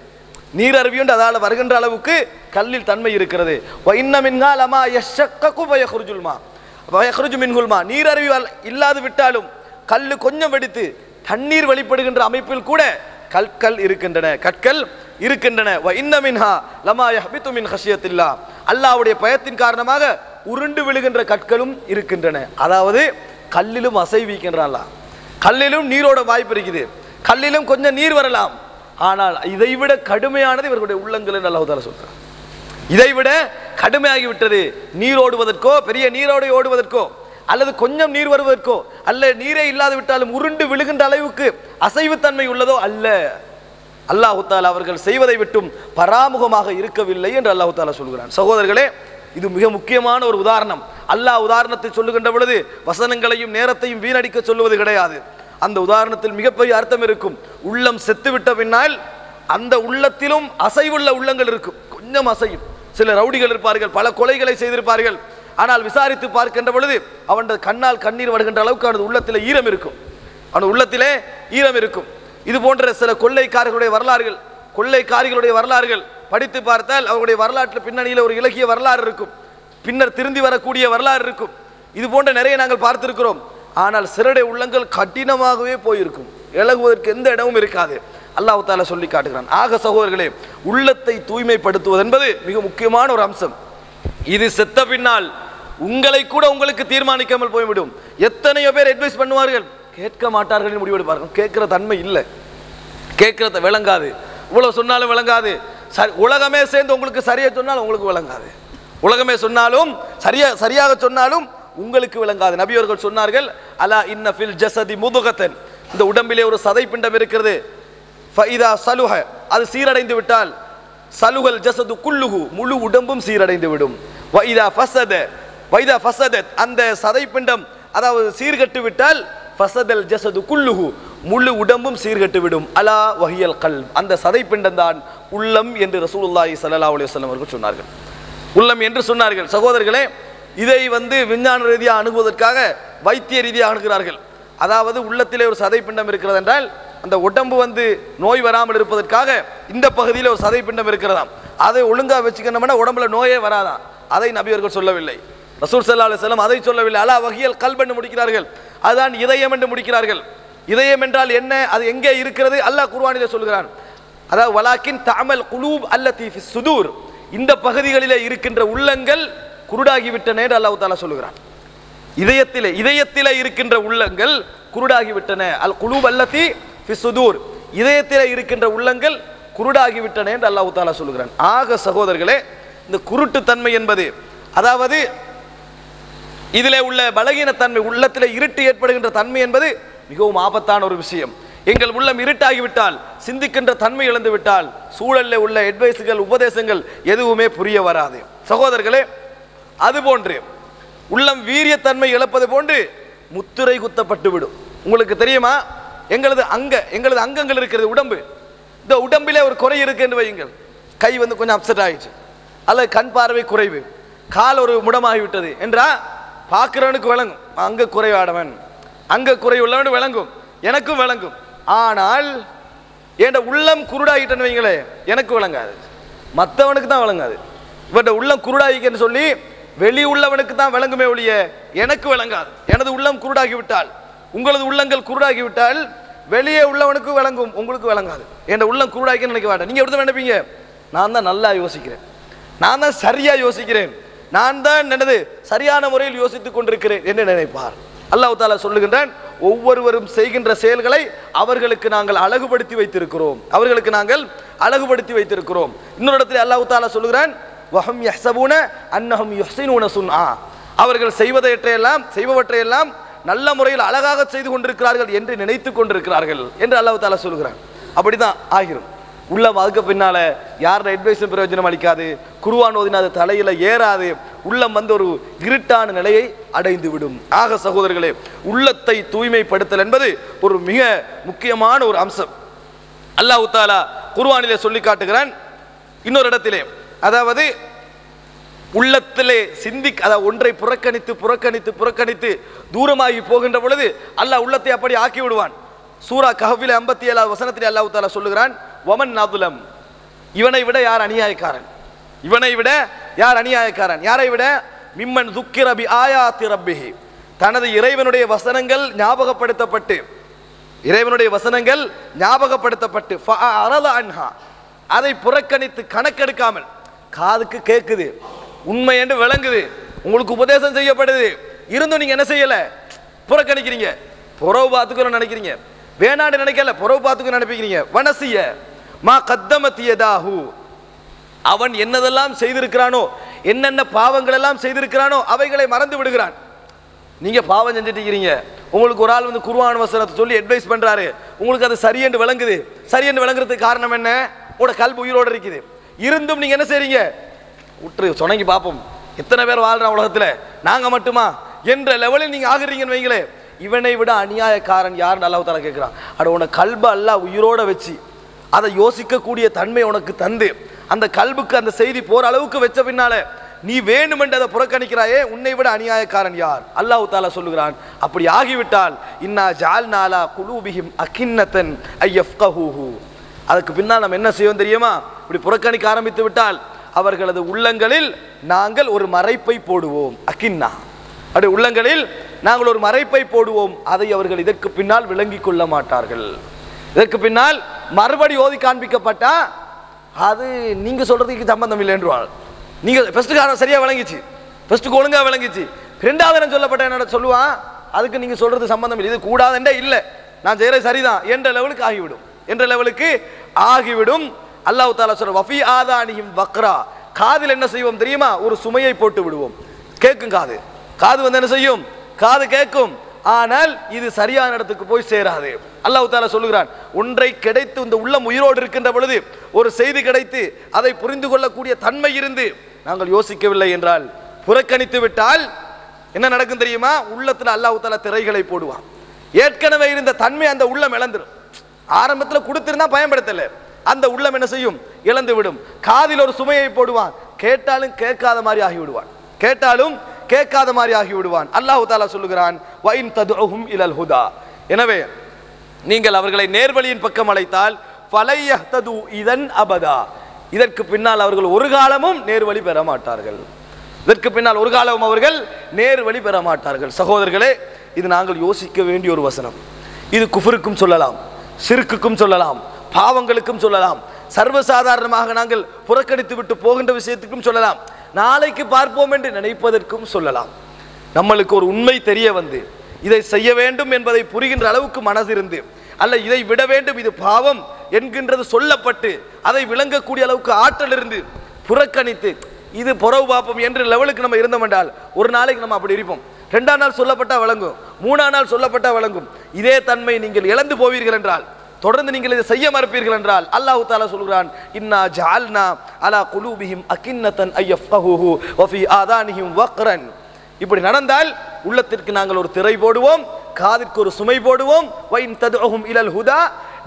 நீரருவி என்று அதால வருகின்ற அளவுக்கு கல்லில் தன்மை இருக்கிறது. وَإِنَّ مِنْهَا لَمَا يَشَّقَّقُ فَيَخْرُجُ الْمَاءُ وَيَخْرُجُ مِنْهُ الْمَاءُ, நீரருவி இல்லாது விட்டாலும் கல்லு கொஞ்சம் வெடித்து தண்ணீர் வெளிப்படுகின்ற அமைப்பில் கூட கற்கள் இருக்கின்றன. وَإِنَّ مِنْهَا لَمَا يَهْبِطُ مِنْ خَشْيَةِ اللَّهِ, அல்லாஹ்வுடைய பயத்தின் காரணமாக உருண்டு விழுகின்ற கற்களும் இருக்கின்றன. அதாவது கல்லிலும் அசைவிக்கின்றான். கல்லிலும் நீரோட வாய்ப்பு இருக்குது, கல்லிலும் கொஞ்சம் நீர் வரலாம். ஆனால் இதைவிட கடுமையானது இவர்களுடைய உள்ளங்கள் என்று அல்லாஹ் தஆலா சொல்றார். இதைவிட கடுமையாகிவிட்டது. நீர் ஓடுவதற்கோ, பெரிய நீரோடு ஓடுவதற்கோ, அல்லது கொஞ்சம் நீர் வருவதற்கோ அல்ல, நீரே இல்லாது விட்டாலும் உருண்டு விழுகின்ற அளவுக்கு அசைவுத்தன்மை உள்ளதோ அல்ல. அல்லாஹ் தஆலா அவர்கள் செய்வதை விட்டும் பராமுகமாக இருக்கவில்லை என்று அல்லாஹ் தஆலா சொல்கிறான். சகோதரர்களே, இது மிக முக்கியமான ஒரு உதாரணம். அல்லாஹ் உதாரணத்தை சொல்லுகின்ற பொழுது வசனங்களையும் நேரத்தையும் வீணடிக்க சொல்லுவது கிடையாது. அந்த உதாரணத்தில் மிகப்பெரிய அர்த்தம் இருக்கும். உள்ளம் செத்துவிட்ட பின்னால் அந்த உள்ளத்திலும் அசைவுள்ள உள்ளங்கள் இருக்கும். கொஞ்சம் அசையும். சில ரவுடிகள் இருப்பார்கள், பல கொலைகளை செய்திருப்பார்கள். ஆனால் விசாரித்து பார்க்கின்ற பொழுது அவன் கண்ணால் கண்ணீர் வருகின்ற அளவுக்கு அவனது உள்ளத்திலே ஈரம் இருக்கும். இது போன்ற சில கொள்ளைக்காரிகளுடைய வரலாறுகள் படித்து பார்த்தால் அவருடைய வரலாற்று பின்னணியில் ஒரு இலக்கிய வரலாறு இருக்கும், பின்னர் திருந்தி வரக்கூடிய வரலாறு இருக்கும். இது போன்ற நிறைய நாங்கள் பார்த்திருக்கிறோம். ஆனால் சிலருடைய உள்ளங்கள் கடினமாகவே போயிருக்கும், இலகுவதற்கு எந்த இடமும் இருக்காது. அல்லாஹ் தஆலா சொல்லி காட்டுகிறான். ஆக சகோதரர்களே, உள்ளத்தை தூய்மைப்படுத்துவது என்பது மிக முக்கியமான ஒரு அம்சம். இது செத்த பின்னால் உங்களுக்கு தீர்மானிக்காமல் போய்விடும். எத்தனையோ பேர் அட்வைஸ் பண்ணுவார்கள், கேட்க மாட்டார்கள், முடிவெடுப்பார்கள். கேட்கிற தன்மை இல்லை, கேட்கிறத விளங்காது, இவ்வளவு சொன்னாலும் விளங்காது. உலகமே சேர்ந்து உங்களுக்கு சரியா சொன்னாலும் உங்களுக்கு விளங்காது, உலகமே சொன்னாலும் சரியாக சொன்னாலும் உங்களுக்கு விளங்காது. நபி அவர்கள் சொன்னார்கள், அலா இன்ன ஃபில் ஜஸதி முதுகத்தன், இந்த உடம்பிலே ஒரு சதை பிண்டம் இருக்கிறது. ஃபஇதா சலுஹ, அது சீரடைந்து விட்டால், சலுகல் ஜஸது குல்லுஹு, முழு உடம்பும் சீரடைந்து விடும். வைதா ஃபஸதத், அந்த சதை பிண்டம் அதாவது சீர்கட்டு விட்டால், ஃபஸதல் ஜஸது குல்லுஹு, முழு உடம்பும் சீர்கட்டு விடும். அலா வஹியல் கல்ப், அந்த சதை பிண்டம் தான் உள்ளம் என்று ரசூலுல்லாஹி ஸல்லல்லாஹு அலைஹி வஸல்லம் அவர்கள் சொன்னார்கள். உள்ளம் என்று சொன்னார்கள். சகோதரர்களே, இதை விஞ்ஞான ரீதியாக அணுகுவதற்காக வைத்திய ரீதியாக அணுகிறார்கள். அதாவது உள்ளத்திலே ஒரு சதை பிண்டம் இருக்கிறது என்றால் அந்த உடம்பு நோய் வராமல் இருப்பதற்காக இந்த பகுதியில் ஒரு சதை பிண்டம் இருக்கிறதாம், அதை ஒழுங்கா வச்சுக்கணும்னா உடம்புல நோயே வராதான். அதை நபி அவர்கள் சொல்லவில்லை, ரசூல் ஸல்லல்லாஹு அலைஹி வஸல்லம் அதை சொல்லவில்லை. அலா வஹியல் கல்ப் என்று முடிக்கிறார்கள், அதுதான் இதயம் என்று முடிக்கிறார்கள். இதயம் என்றால் என்ன, அது எங்கே இருக்கிறது? அல்லாஹ் குர்ஆனிலே சொல்கிறான். அதாவது வலாக்கின் தஅமல் குலூப் அல்லதி ஃபிஸ் சுதூர், இந்த பகுதிகளிலே இருக்கின்ற உள்ளங்கள் குருடாகிவிட்டன என்று அல்லாஹ் தஆலா சொல்கிறான். இதயத்திலே இருக்கின்ற உள்ளங்கள் குருடாகிவிட்டன. அல் குலூப் அல்லதி ஃபிஸ் சுதூர், இதயத்திலே இருக்கின்ற உள்ளங்கள் குருடாகிவிட்டன என்று அல்லாஹ் தஆலா சொல்கிறான். ஆக சகோதரர்களே, இந்த குருட்டு தன்மை என்பது, அதாவது இதிலே உள்ள பலகீனத்தன்மை, உள்ளத்திலே இருட்டு ஏற்படுகின்ற தன்மை என்பது மிகவும் ஆபத்தான ஒரு விஷயம். எங்கள் உள்ளம் இருட்டாகிவிட்டால், சிந்திக்கின்ற தன்மை இழந்து விட்டால், சூழலில் உள்ள அட்வைஸுகள், உபதேசங்கள் எதுவுமே புரிய வராது. சகோதரர்களே, அதுபோன்று உள்ளம் வீரியத்தன்மை இழப்பது போன்று முத்திரை குத்தப்பட்டு விடும். உங்களுக்கு தெரியுமா, எங்களது அங்கங்கள் இருக்கிறது, உடம்பு. இந்த உடம்பிலே ஒரு குறை இருக்கு என்று வையுங்கள், கை கொஞ்சம் அப்செட் ஆயிடுச்சு, அல்லது கண் பார்வை குறைவு, கால் ஒரு முடமாகிவிட்டது என்றா பார்க்கிறவனுக்கு விளங்கும், அங்க குறைவாடவன், அங்க குறை உள்ளவன் விளங்கும், எனக்கும் விளங்கும். ஆனால் என் உள்ளம் குருடாகிட்டேன்னு வைங்களே, எனக்கு விளங்காது, மற்றவனுக்கு தான் விளங்காது. இவருடைய உள்ளம் குருடாகிக்கன்னு சொல்லி வெளி உள்ளவனுக்கு தான் விளங்குமே ஒழிய எனக்கு விளங்காது. எனது உள்ளம் குருடாகிவிட்டால், உங்களது உள்ளங்கள் குருடாகிவிட்டால் வெளியே உள்ளவனுக்கு விளங்கும், உங்களுக்கு விளங்காது. என் உள்ளம் குருடாகின்னு நினைக்க மாட்டேன். நீங்கள் எப்படி தான் நினைப்பீங்க? நான் தான் நல்லா யோசிக்கிறேன், நான் தான் சரியா யோசிக்கிறேன், நான் தான் என்னது சரியான முறையில் யோசித்துக் கொண்டிருக்கிறேன் என்று நினைப்பார். அல்லாஹ் தஆலா சொல்லுகின்றான், ஒவ்வொருவரும் செய்கின்ற செயல்களை அவர்களுக்கு நாங்கள் அழகுபடுத்தி வைத்திருக்கிறோம், அவர்களுக்கு நாங்கள் அழகுபடுத்தி வைத்திருக்கிறோம். இன்னொரு இடத்துல அல்லாஹ் தஆலா சொல்லுகிறான், வஹம் யஹ்ஸபூன அன்னஹும் யுஹ்ஸினூன சுன்ஆ, அவர்கள் செய்பவற்றையெல்லாம் நல்ல முறையில் அழகாக செய்து கொண்டிருக்கிறார்கள் என்று நினைத்து கொண்டிருக்கிறார்கள் என்று அல்லாஹ் தஆலா சொல்லுகிறான். அப்படிதான் ஆகிரும். உள்ளம் அதுக்கு பின்னால யாரோட அட்வைஸும் பிரயோஜனம் அளிக்காது, குர்ஆன் ஓதினாது தலையில ஏறாது, உள்ளம் வந்து ஒரு இருட்டான நிலையை அடைந்து விடும். ஆக சகோதரர்களே, உள்ளத்தை தூய்மைப்படுத்தல் என்பது ஒரு மிக முக்கியமான ஒரு அம்சம். அல்லாஹ் தஆலா குர்ஆனிலே சொல்லி காட்டுகிறான் இன்னொரு இடத்திலே, அதாவது உள்ளத்திலே அதாவது ஒன்றை புறக்கணித்து தூரமாகி போகின்ற பொழுது அல்லாஹ் உள்ளத்தை அப்படி ஆக்கி விடுவான். சூரா கஹ்ஃபிலே 57வது வசனத்திலே அல்லாஹ் தஆலா சொல்லுகிறான், வமன் நதுலம், இவனை விட யார் அநியாயக்காரன், இவனை விட யார் அநியாயக்காரன், யாரை விட மிம்மன் துக்கிர பி ஆயாத்தி ரப்பிஹி, தனது இறைவனுடைய வசனங்கள் ஞாபகப்படுத்தப்பட்டு ஃபஅரத அன்ஹா, அதை புறக்கணித்து கணக்கெடுக்காமல், காதுக்கு கேட்குது, உண்மை என்று விளங்குது, உங்களுக்கு உபதேசம் செய்யப்படுது, இருந்தும் நீங்க என்ன செய்யல, புறக்கணிக்கிறீங்க, புறவு பார்த்துக்கணும் நினைக்கிறீங்க, வேணாடு நினைக்கல, புறவு பார்த்துக்க நினைப்பீங்க. வனசிய மா கத்தமத்தியதாஹு, அவன் என்னதெல்லாம் செய்திருக்கிறானோ, என்னென்ன பாவங்கள் எல்லாம் செய்திருக்கிறானோ அவைகளை மறந்து விடுகிறான். நீங்க பாவம் செஞ்சுட்டு இருக்கிறீங்க, உங்களுக்கு ஒரு ஆள் வந்து குர்ஆன் வசனத்தை சொல்லி அட்வைஸ் பண்றாரு, உங்களுக்கு அது சரி என்று விளங்குது. சரி என்று விளங்குறதுக்கு காரணம் என்ன? உங்களோட கல்வி உயிரோடு இருக்குது, இருந்தும் நீங்க என்ன செய்றீங்க, உற்று சொன்னங்கி பார்ப்போம், எத்தனை பேர் வாழ்றான் உலகத்துல, நாங்க மட்டுமா என்ற லெவலில் நீங்க ஆகுறீங்கன்னு வைங்களே. இவனை விட அநியாயக்காரன் யாருன்னு அல்லாஹ் தஆலா கேட்கிறான். அட உன கல்ப அல்லாஹ் உயிரோட வச்சு அதை யோசிக்கக்கூடிய தன்மை உனக்கு தந்து அந்த கல்புக்கு அந்த செய்தி போற அளவுக்கு வச்ச பின்னால நீ வேணுமென்று அதை புறக்கணிக்கிறாயே, உன்னை விட அநியாயக்காரன் யார்? அல்லாஹ் தஆலா சொல்லுகிறான், அப்படி ஆகிவிட்டால் இன்னா ஜஅல்னா அலா குலூபிஹிம் அகின்னத்தன் ஐயஃப்கஹூஹு, அதுக்கு பின்னால் நம்ம என்ன செய்வோம் தெரியுமா? இப்படி புறக்கணிக்க ஆரம்பித்து விட்டால் அவர்களது உள்ளங்களில் நாங்கள் ஒரு மறைப்பை போடுவோம். அகின்னா, அப்படி உள்ளங்களில் நாங்கள் ஒரு மறைப்பை போடுவோம், அதை அவர்கள் இதற்கு பின்னால் விளங்கிக் கொள்ள மாட்டார்கள். இதற்கு பின்னால் மறுபடி ஓதி காண்பிக்கப்பட்டா அது நீங்க சொல்றதுக்கு சம்பந்தம் இல்லை என்றால், நீங்க ஃபர்ஸ்ட் சரியா விளங்கிச்சு, ஃபர்ஸ்ட் ஒழுங்கா விளங்கிச்சு, ரெண்டாவது சொல்லப்பட்ட என்ன சொல்லுவான், அதுக்கு நீங்க சொல்றது சம்பந்தம் இல்லை, இது கூடாதுன்றே இல்லை, நான் செய்யறது சரிதான் என்ற லெவலுக்கு ஆகிவிடும். அல்லாஹ் தஆலா சொல்ற வஃபி ஆதானிஹிம் வக்ரா, காதில் என்ன செய்வோம் தெரியுமா? ஒரு சுமையை போட்டு விடுவோம். கேட்கும் காது வந்து என்ன செய்யும்? காது கேட்கும், ஆனால் இது சரியான இடத்துக்கு போய் சேராது. அல்லாஹ் தஆலா சொல்லுகிறான், ஒன்றை கிடைத்து இந்த உள்ளம் உயிரோடு இருக்கின்ற பொழுது ஒரு செய்தி கிடைத்து அதை புரிந்து கொள்ளக்கூடிய தன்மை இருந்து நாங்கள் யோசிக்கவில்லை என்றால், புறக்கணித்து விட்டால் என்ன நடக்கும் தெரியுமா? உள்ளத்துல அல்லாஹ் தஆலா திரைகளை போடுவான். ஏற்கனவே இருந்த தன்மை அந்த உள்ளம் இழந்துடும். ஆரம்பத்தில் கொடுத்திருந்தா பயன்படுத்தல, அந்த உள்ளம் என்ன செய்யும்? இழந்து விடும். காதில் ஒரு சுமையை போடுவான், கேட்டாலும் கேட்காத மாதிரி ஆகிவிடுவான். அல்லாஹ் தஆலா சொல்லுகிறான், வஇன் ததுஹும் இலல் ஹுதா, எனவே நீங்கள் அவர்களை நேர்வழியின் பக்கம் அழைத்தால் ஃபலையஹ்தது இதன் அபதா, இதற்கு பின்னால் அவர்கள் ஒரு காலமும் நேர்வழி பெற மாட்டார்கள். சகோதரர்களே, இது நாங்கள் யோசிக்க வேண்டிய ஒரு வசனம். இது குஃபருக்கும் சொல்லலாம், ஷிர்க்குக்கும் சொல்லலாம், பாவங்களுக்கும் சொல்லலாம், சர்வசாதாரணமாக நாங்கள் புறக்கணித்து விட்டு போகின்ற விஷயத்துக்கும் சொல்லலாம், நாளைக்கு பார்ப்போம் என்று நினைப்பதற்கும் சொல்லலாம். நம்மளுக்கு ஒரு உண்மை தெரிய வந்து இதை செய்ய வேண்டும் என்பதை புரிகின்ற அளவுக்கு மனதிருந்து, அல்ல இதை விட வேண்டும் இது பாவம் என்கின்றது சொல்லப்பட்டு அதை விளங்கக்கூடிய அளவுக்கு ஆற்றல் இருந்து புறக்கணித்து இது புறவு பாப்போம் என்ற லெவலுக்கு நம்ம இருந்தோம் என்றால் ஒரு நாளைக்கு நம்ம அப்படி இருப்போம். 2ஆம் நாள் சொல்லப்பட்டா வழங்கும், 3ஆம் நாள் சொல்லப்பட்டா வழங்கும். இதே தன்மை நீங்கள் இழந்து போவீர்கள் என்றால், தொடர்ந்து நீங்கள் இதை செய்ய மறுப்பீர்கள் என்றால், அல்லாஹ் தஆலா சொல்கிறான், இன்னா ஜஅல்னா அலா குலூபிஹிம் அகின்னத்தன் ஐயஃப்கஹூஹு வஃபி ஆதானிஹிம் வக்ரன். இப்படி நடந்தால் உள்ளத்திற்கு நாங்கள் ஒரு திரை போடுவோம், காதிற்கு ஒரு சுமை போடுவோம். வஇன் ததுஹும் இலல் ஹுதா,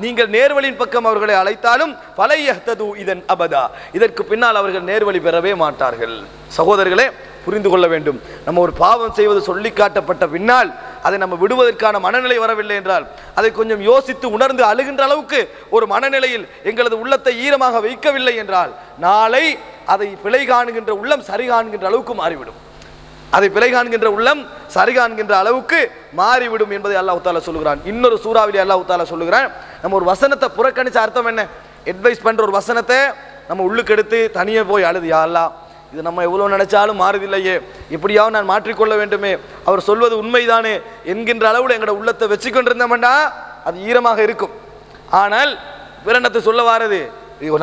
நீங்கள் நேர்வழியின் பக்கம் அவர்களை அழைத்தாலும் ஃபலையஹ்தது இதன் அபதா, இதற்கு பின்னால் அவர்கள் நேர்வழி பெறவே மாட்டார்கள். சகோதரர்களே, புரிந்து கொள்ள வேண்டும், நம்ம ஒரு பாவம் செய்வது சொல்லி காட்டப்பட்ட பின்னால் அதை நம்ம விடுவதற்கான மனநிலை வரவில்லை என்றால், அதை கொஞ்சம் யோசித்து உணர்ந்து அழுகின்ற அளவுக்கு ஒரு மனநிலையில் எங்களது உள்ளத்தை ஈரமாக வைக்கவில்லை என்றால், நாளை அதை பிழை காணுகின்ற உள்ளம் சரி காணுகின்ற அளவுக்கு மாறிவிடும். அதை பிழை காண்கின்ற உள்ளம் சரி காண்கின்ற அளவுக்கு மாறிவிடும் என்பதை அல்லாஹ் தஆலா சொல்லுகிறான். இன்னொரு சூறாவிலே அல்லாஹ் தஆலா சொல்லுகிறான், நம்ம ஒரு வசனத்தை புறக்கணிச்ச அர்த்தம் என்ன? அட்வைஸ் பண்ற ஒரு வசனத்தை நம்ம உள்ளுக்கு எடுத்து தனியே போய் அழுது, யா அல்லாஹ் இது நம்ம எவ்வளோ நினைச்சாலும் மாறுதில்லையே, எப்படியாவது நான் மாற்றிக்கொள்ள வேண்டுமே, அவர் சொல்வது உண்மைதானே என்கின்ற அளவில் எங்களோட உள்ளத்தை வச்சு கொண்டிருந்தோம்னா அது ஈரமாக இருக்கும். ஆனால் பிறனத்தை சொல்ல வாரது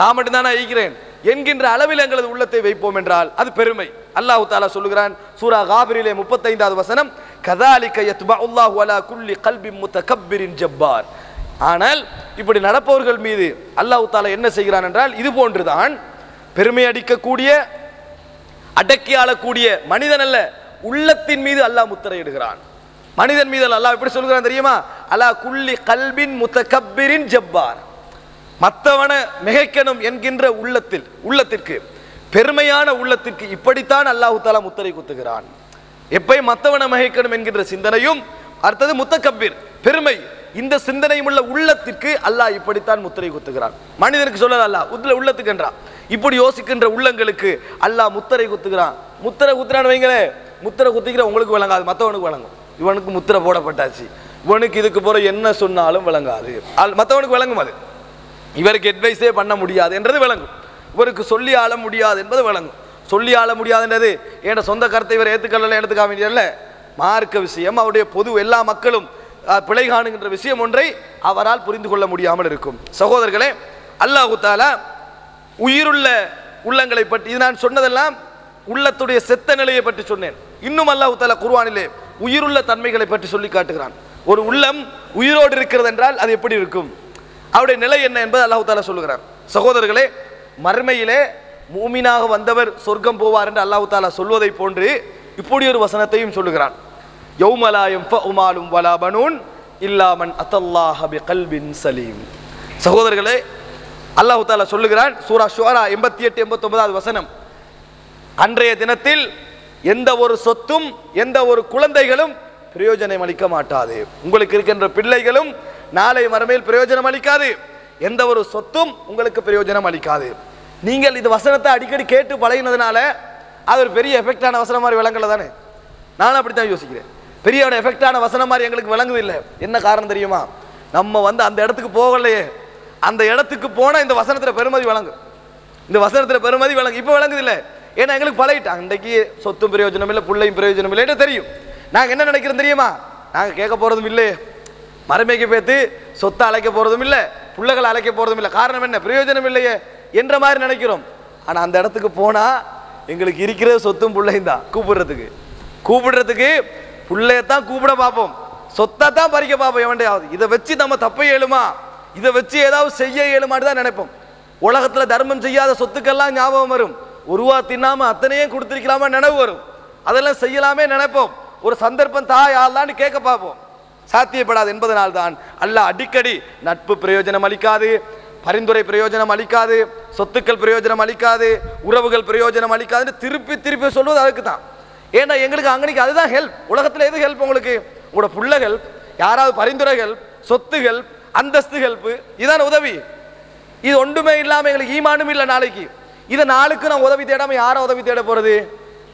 நான் மட்டும்தானே ஈக்கிறேன் என்கின்ற அளவில் எங்களது உள்ளத்தை வைப்போம் என்றால் அது பெருமை. அல்லாஹ் தஆலா சொல்லுகிறான் சூரா காபிரிலே 35வது வசனம், கதாலிக யத்பஉல்லாஹு அலா குல்லி கல்பின் முத்தகப்பிரின் ஜப்பார். ஆனால் இப்படி நடப்பவர்கள் மீது அல்லாஹ் தஆலா என்ன செய்கிறான் என்றால், இது போன்றுதான் பெருமை அடிக்கக்கூடிய அடக்கி ஆளக்கூடிய மனிதன் அல்ல, உள்ளத்தின் மீது அல்லாஹ் முத்திரையிடுகிறான். மனிதன் மீது அல்லாஹ் எப்படி சொல்கிறான் தெரியுமா? அலா குல்லி கல்பின் முத்தகப்பிரின் ஜப்பார். மற்றவனை மிகைக்கணும் என்கின்ற உள்ளத்திற்கு பெருமையான உள்ளத்திற்கு இப்படித்தான் அல்லாஹ் தஆலா முத்திரை குத்துகிறான். எப்பயும் மற்றவனை மிகைக்கணும் என்கின்ற சிந்தனையும், அடுத்தது முத்தகப்பிர் பெருமை, இந்த சிந்தனையும் உள்ள உள்ளத்திற்கு அல்லாஹ் இப்படித்தான் முத்திரை குத்துகிறான். மனிதனுக்கு சொல்லல அல்லாஹ் உள்ளத்துக்கு என்றான். இப்படி யோசிக்கின்ற உள்ளங்களுக்கு அல்லாஹ் முத்திரை குத்துகிறான். முத்திரை குத்துறான்னு வைங்களே, முத்திரை குத்திக்கிற உங்களுக்கு விளங்காது, மற்றவனுக்கு விளங்கும். இவனுக்கு முத்திரை போடப்பட்டாச்சு, இவனுக்கு இதுக்கு போற என்ன சொன்னாலும் விளங்காது, மற்றவனுக்கு விளங்கும். அது இவருக்கு அட்வைஸே பண்ண முடியாது என்றது விளங்கும், இவருக்கு சொல்லி ஆள முடியாது என்பது விளங்கும். சொல்லி ஆள முடியாதுன்றது என் சொந்த கருத்தை இவர் ஏற்றுக்கொள்ளல எடுத்துக்க வேண்டியதில்லை, மார்க்க விஷயம், அவருடைய பொது எல்லா மக்களும் பிழை காணுகின்ற விஷயம் ஒன்றை அவரால் புரிந்து கொள்ள முடியாமல் இருக்கும். சகோதரர்களே, அல்லாஹ் தஆலா உயிருள்ள உள்ளங்களை பற்றி, இது நான் சொன்னதெல்லாம் உள்ளத்துடைய செத்த நிலையை பற்றி சொன்னேன். இன்னும் அல்லாஹ் தஆலா குர்ஆனிலே உயிருள்ள தன்மைகளை பற்றி சொல்லி காட்டுகிறான். ஒரு உள்ளம் உயிரோடு இருக்கிறது என்றால் அது எப்படி இருக்கும், அவருடைய நிலை என்ன என்பது அல்லாஹ் தஆலா சொல்லுகிறான். சகோதரர்களே, மறுமையிலே மூமினாக வந்தவர் சொர்க்கம் போவார் என்று அல்லாஹ் தஆலா சொல்வதை போன்று இப்படி ஒரு வசனத்தையும் சொல்லுகிறான். யௌம லா யன்ஃபஉ மாலும் வலா பனூன் இல்லா மன் அத்தல்லாஹ பிகல்பின் சலீம். சகோதரர்களே, அல்லாஹ் தஆலா சொல்லுகிறான் சூரா ஷுஆரா 88 89வது வசனம், அன்றைய தினத்தில் எந்த ஒரு சொத்தும் எந்த ஒரு குழந்தைகளும் பிரயோஜனம் அளிக்க மாட்டாது. உங்களுக்கு இருக்கின்ற பிள்ளைகளும் நாளை மறுமையில் பிரயோஜனம் அளிக்காது, எந்த ஒரு சொத்தும் உங்களுக்கு பிரயோஜனம் அளிக்காது. நீங்கள் இந்த வசனத்தை அடிக்கடி கேட்டு பழகினதுனால அது ஒரு பெரிய எஃபெக்டான வசனம் மாதிரி விளங்கல தானே? நானும் அப்படித்தான் யோசிக்கிறேன். பெரிய எஃபெக்டான வசனம் மாதிரி எங்களுக்கு விளங்குது இல்லை. என்ன காரணம் தெரியுமா? நம்ம அந்த இடத்துக்கு போகலையே, அந்த இடத்துக்கு போனால் இந்த வசனத்தில் பெருமதி விளங்கும், இந்த வசனத்தில் பெருமதி விளங்கு. இப்போ விளங்குது இல்லை, ஏன்னா எங்களுக்கு பழகிட்டாங்க. அன்றைக்கு சொத்தும் பிரயோஜனம் இல்லை, பிள்ளையும் பிரயோஜனம் இல்லைன்னு தெரியும். நாங்கள் என்ன நினைக்கிறோம் தெரியுமா? நாங்கள் கேட்க போகிறதும் இல்லை, மறுமைக்கு பேத்து சொத்தை அழைக்க போகிறதும் இல்லை, பிள்ளைகளை அழைக்க போகிறதும் இல்லை. காரணம் என்ன? பிரயோஜனம் இல்லையே என்ற மாதிரி நினைக்கிறோம். ஆனால் அந்த இடத்துக்கு போனால் எங்களுக்கு இருக்கிற சொத்தும் பிள்ளையும் தான். கூப்பிடுறதுக்கு பிள்ளையத்தான் கூப்பிட பார்ப்போம், சொத்தை தான் பறிக்க பார்ப்போம். எவன்டையாவது இதை வச்சு நம்ம தப்ப இயலுமா, இதை வச்சு ஏதாவது செய்ய இயலுமான்னு தான் நினைப்போம். உலகத்தில் தர்மம் செய்யாத சொத்துக்கெல்லாம் ஞாபகம் வரும், ஒரு ரூபா தின்னாம அத்தனையும் கொடுத்துருக்கலாமா நினைவு வரும், அதெல்லாம் செய்யலாமே நினைப்போம். ஒரு சந்தர்ப்பம் தாயாலான்னு கேட்க பார்ப்போம், சாத்தியப்படாது என்பதனால்தான் அல்லாஹ் அடிக்கடி நட்பு பிரயோஜனம் அளிக்காது, பரிந்துரை பிரயோஜனம் அளிக்காது, சொத்துக்கள் பிரயோஜனம் அளிக்காது, உறவுகள் பிரயோஜனம் அளிக்காதுன்னு திருப்பி திருப்பி சொல்வது அதுக்கு தான். ஏன்னா எங்களுக்கு அங்கனைக்கு அதுதான் ஹெல்ப். உலகத்தில் எது ஹெல்ப்? உங்களுக்கு உங்களோட பிள்ளைகள், யாராவது பரிந்துரைகள், சொத்துகள், அந்தஸ்து ஹெல்ப்பு, இதான உதவி. இது ஒன்றுமே இல்லாமல் எங்களுக்கு ஈமானும் இல்லை. நாளைக்கு இதை நாளுக்கு நான் உதவி தேடாமல் யாரை உதவி தேட போகிறது?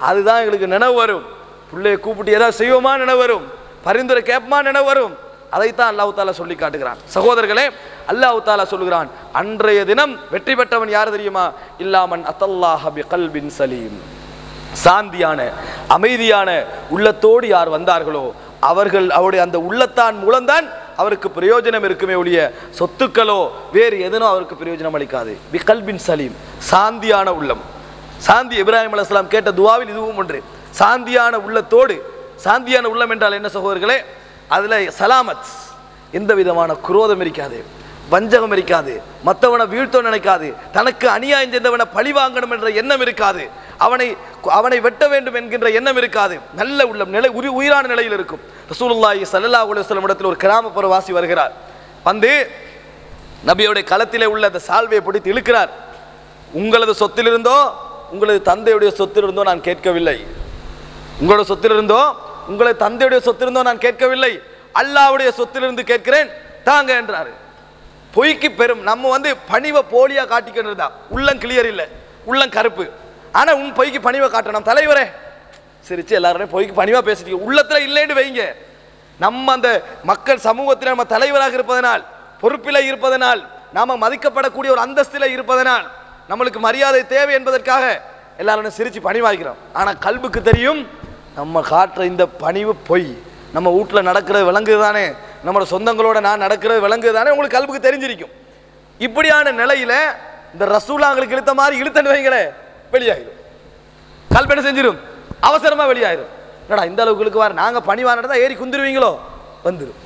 அதுதான் எங்களுக்கு நினைவு வரும். பிள்ளைய கூப்பிட்டு ஏதாவது செய்வோமா நினைவு வரும், பரிந்துரை கேட்பமா நினைவு வரும். அதைத்தான் அல்லாஹ் தஆலா சொல்லி காட்டுகிறான். சகோதரர்களே, அல்லாஹ் தஆலா சொல்லுகிறான், அன்றைய தினம் வெற்றி பெற்றவன் யார் தெரியுமா? இல்லாமன் அத்தல்லாஹ பிகல்பின் சலீம். சாந்தியான அமைதியான உள்ளத்தோடு யார் வந்தார்களோ அவர்கள் அவருடைய அந்த உள்ளத்தான் மூலம்தான் அவருக்கு பிரயோஜனம் இருக்குமே ஒழிய சொத்துக்களோ வேறு எதனோ அவருக்கு பிரயோஜனம் அளிக்காது. பிகல்பின் சலீம், சாந்தியான உள்ளம். சாந்தி இப்ராஹிம் அலைஹிஸ்ஸலாம் கேட்ட துவாவில் இதுவும் ஒன்று. சாந்தியான உள்ளத்தோடு. சாந்தியான உள்ளம் என்றால் என்ன சகோதரர்களே? அதில் சலாமத், எந்த விதமான குரோதம் இருக்காது, வஞ்சகம் இருக்காது, மற்றவனை வீழ்த்தோ நினைக்காது, தனக்கு அநியாயம் செய்தவனை பழி வாங்கணும் என்ற எண்ணம் இருக்காது, அவனை வெட்ட வேண்டும் என்கின்ற எண்ணம் இருக்காது. நல்ல உள்ளம், நிலை உயிரான நிலையில் இருக்கும். ரசூலுல்லாஹி ஸல்லல்லாஹு அலைஹி வஸல்லம் இடத்தில் ஒரு கிராமப்புறவாசி வருகிறார். வந்து நபியோடைய களத்திலே உள்ள அந்த சால்வையை பிடித்து இழுக்கிறார். உங்களது சொத்திலிருந்தோ உங்களது தந்தையுடைய சொத்திலிருந்தோ நான் கேட்கவில்லை, உங்களோட சொத்திலிருந்தோ உங்களை தந்தையுடைய சொத்திலிருந்தோ நான் கேட்கவில்லை, அல்லாஹ்வுடைய சொத்திலிருந்து கேட்கிறேன் தாங்க என்றாரு. பொய்க்கு பெரும் நம்ம பணிவை போலியா காட்டிக்கிட்டு உள்ளம் கிளியர் இல்லை, உள்ளம் கருப்பு. ஆனா உன் பொய்க்கு பணிவை காட்டணும். தலைவரே சிரிச்சு எல்லாரும் பொய்க்கு பணிவா பேசிட்டீங்க, உள்ளத்துல இல்லைன்னு வைங்க. நம்ம அந்த மக்கள் சமூகத்தில் நம்ம தலைவராக இருப்பதனால், பொறுப்பில இருப்பதனால், நாம மதிக்கப்படக்கூடிய ஒரு அந்தஸ்தில இருப்பதனால், நம்மளுக்கு மரியாதை தேவை என்பதற்காக எல்லாரும் சிரிச்சு பணிவாகிறோம். ஆனா கல்புக்கு தெரியும் நம்ம காட்டுற இந்த பணிவு பொய். நம்ம வீட்டில் நடக்கிறது விளங்குது தானே, நம்மளோட சொந்தங்களோட நான் நடக்கிறது விளங்குது தானே, உங்களுக்கு கல்புக்கு தெரிஞ்சிருக்கும். இப்படியான நிலையில இந்த ரசூலாங்களுக்கு இழுத்த மாதிரி இழுத்தன்னு வைங்களே வெளியாயிரும். கல்பு என்ன செஞ்சிடும், அவசரமா வெளியாயிரும். என்னடா இந்த அளவுக்கு இழுக்குவார், நாங்க பணிவான ஏறி குந்துருவீங்களோ வந்துடும்.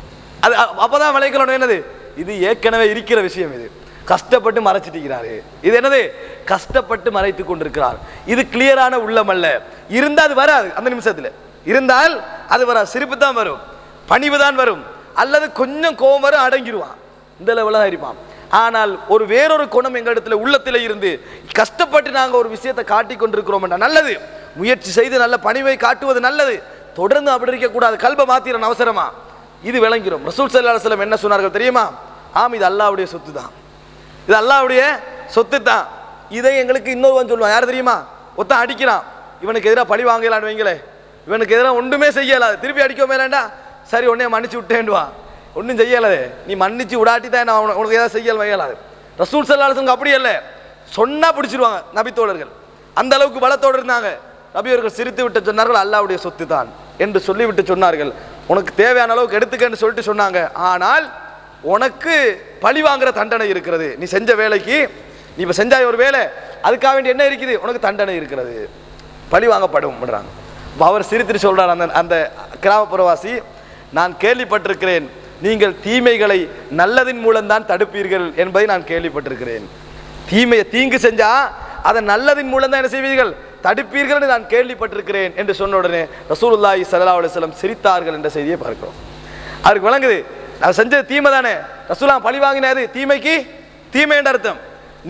அது அப்பதான் விளைக்கணும் என்னது, இது ஏற்கனவே இருக்கிற விஷயம், இது கஷ்டப்பட்டு மறைச்சிட்டிருக்கிறாரு. இது என்னது, கஷ்டப்பட்டு மறைத்து கொண்டிருக்கிறார். இது கிளியரான உள்ளம் அல்ல. இருந்தால் அது வராது, அந்த நிமிஷத்துல இருந்தால் அது வராது. சிரிப்பு தான் வரும், பணிவு தான் வரும், அல்லது கொஞ்சம் கோபம் வரும், அடங்கிடுவான், இந்த லெவலில் இருப்பான். ஆனால் ஒரு வேறொரு குணம் எங்களிடத்துல உள்ளத்துல இருந்து கஷ்டப்பட்டு நாங்கள் ஒரு விஷயத்தை காட்டி கொண்டிருக்கிறோம் என்றால் நல்லது, முயற்சி செய்து நல்ல பணிவை காட்டுவது நல்லது. தொடர்ந்து அப்படி இருக்கக்கூடாது, கல்பை மாத்திரன் அவசரமா. இது விளங்கிறோம். ரசூல் ஸல்லல்லாஹு அலைஹி வஸல்லம் என்ன சொன்னார்கள் தெரியுமா? ஆம், இது அல்லாஹ்வுடைய சொத்து தான், இது அல்லாஹ்வுடைய சொத்து தான். இதை எங்களுக்கு இன்னொருவன் சொல்லுவான், யார் தெரியுமா? ஒருத்தன் அடிக்கிறான், இவனுக்கு எதிராக பழி வாங்கலான்னு வைங்களே, இவனுக்கு எதிராக ஒன்றுமே செய்யலாது, திருப்பி அடிக்க மேலாண்டா, சரி உடனே மன்னிச்சு விட்டேன்டுவா, ஒன்றும் செய்யலாது, நீ மன்னிச்சு விடாட்டி தான் நான் உனக்கு ஏதாவது செய்யல வையலாது. ரசூல் ஸல்லல்லாஹு அலைஹி வஸல்லம் அப்படி இல்லை, சொன்னா பிடிச்சிருவாங்க. நபித்தோழர்கள் அந்த அளவுக்கு பலத்தோடு இருந்தாங்க. நபி அவர்கள் சிரித்து விட்டு சொன்னார்கள், அல்லாஹ்வுடைய சொத்து தான் என்று சொல்லிவிட்டு சொன்னார்கள், உனக்கு தேவையான அளவுக்கு எடுத்துக்கன்னு சொல்லிட்டு சொன்னாங்க. ஆனால் உனக்கு பழி வாங்குற தண்டனை இருக்கிறது, நீ செஞ்ச வேலைக்கு நீ இப்போ செஞ்சாய் ஒரு வேலை, அதுக்காக வேண்டி என்ன இருக்குது, உனக்கு தண்டனை இருக்கிறது, பழி வாங்கப்படும் பண்றாங்க. அவர் சிரித்துட்டு சொல்றார், அந்த அந்த கிராமப்புறவாசி, நான் கேள்விப்பட்டிருக்கிறேன் நீங்கள் தீமைகளை நல்லதின் மூலம்தான் தடுப்பீர்கள் என்பதை நான் கேள்விப்பட்டிருக்கிறேன். தீங்கு செஞ்சா அதை நல்லதின் மூலம் தான் என்ன செய்வீர்கள், தடுப்பீர்கள் என்று நான் கேள்விப்பட்டிருக்கிறேன் என்று சொன்ன உடனே ரசூலுல்லாஹி ஸல்லல்லாஹு அலைஹி வஸல்லம் சிரித்தார்கள் என்ற செய்தியை பார்க்கிறோம். அவருக்கு விளங்குது, நான் செஞ்சது தீமை தானே, ரசூலா பழி வாங்கினது தீமைக்கு தீமை என்ற அர்த்தம்,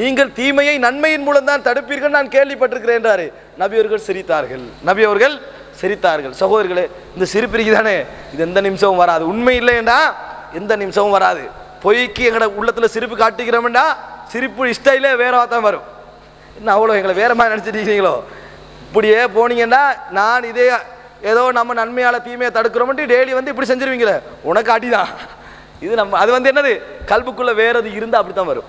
நீங்கள் தீமையை நன்மையின் மூலம் தான் தடுப்பீர்கள் நான் கேள்விப்பட்டிருக்கிறேன் என்றாரு. நபி அவர்கள் சிரித்தார்கள், நபி அவர்கள் சிரித்தார்கள். சகோதரர்களே, இந்த சிரிப்பிற்கு தானே இது எந்த நிமிஷமும் வராது, உண்மை இல்லைண்டா எந்த நிமிஷமும் வராது. பொய்க்கு எங்களோட உள்ளத்துல சிரிப்பு காட்டிக்கிறோம்டா சிரிப்பு ஸ்டைலே வேற தான் வரும். என்ன அவ்வளோ எங்களை வேற மாதிரி நினச்சிட்டீங்களோ, இப்படியே போனீங்கன்னா நான் இதே ஏதோ நம்ம நன்மையால தீமையை தடுக்கிறோம்ட்டு டெய்லி இப்படி செஞ்சிருவீங்களே, உனக்கு அடிதான் இது. நம்ம அது என்னது, கல்புக்குள்ள வேற எது இருந்தால் அப்படி தான் வரும்,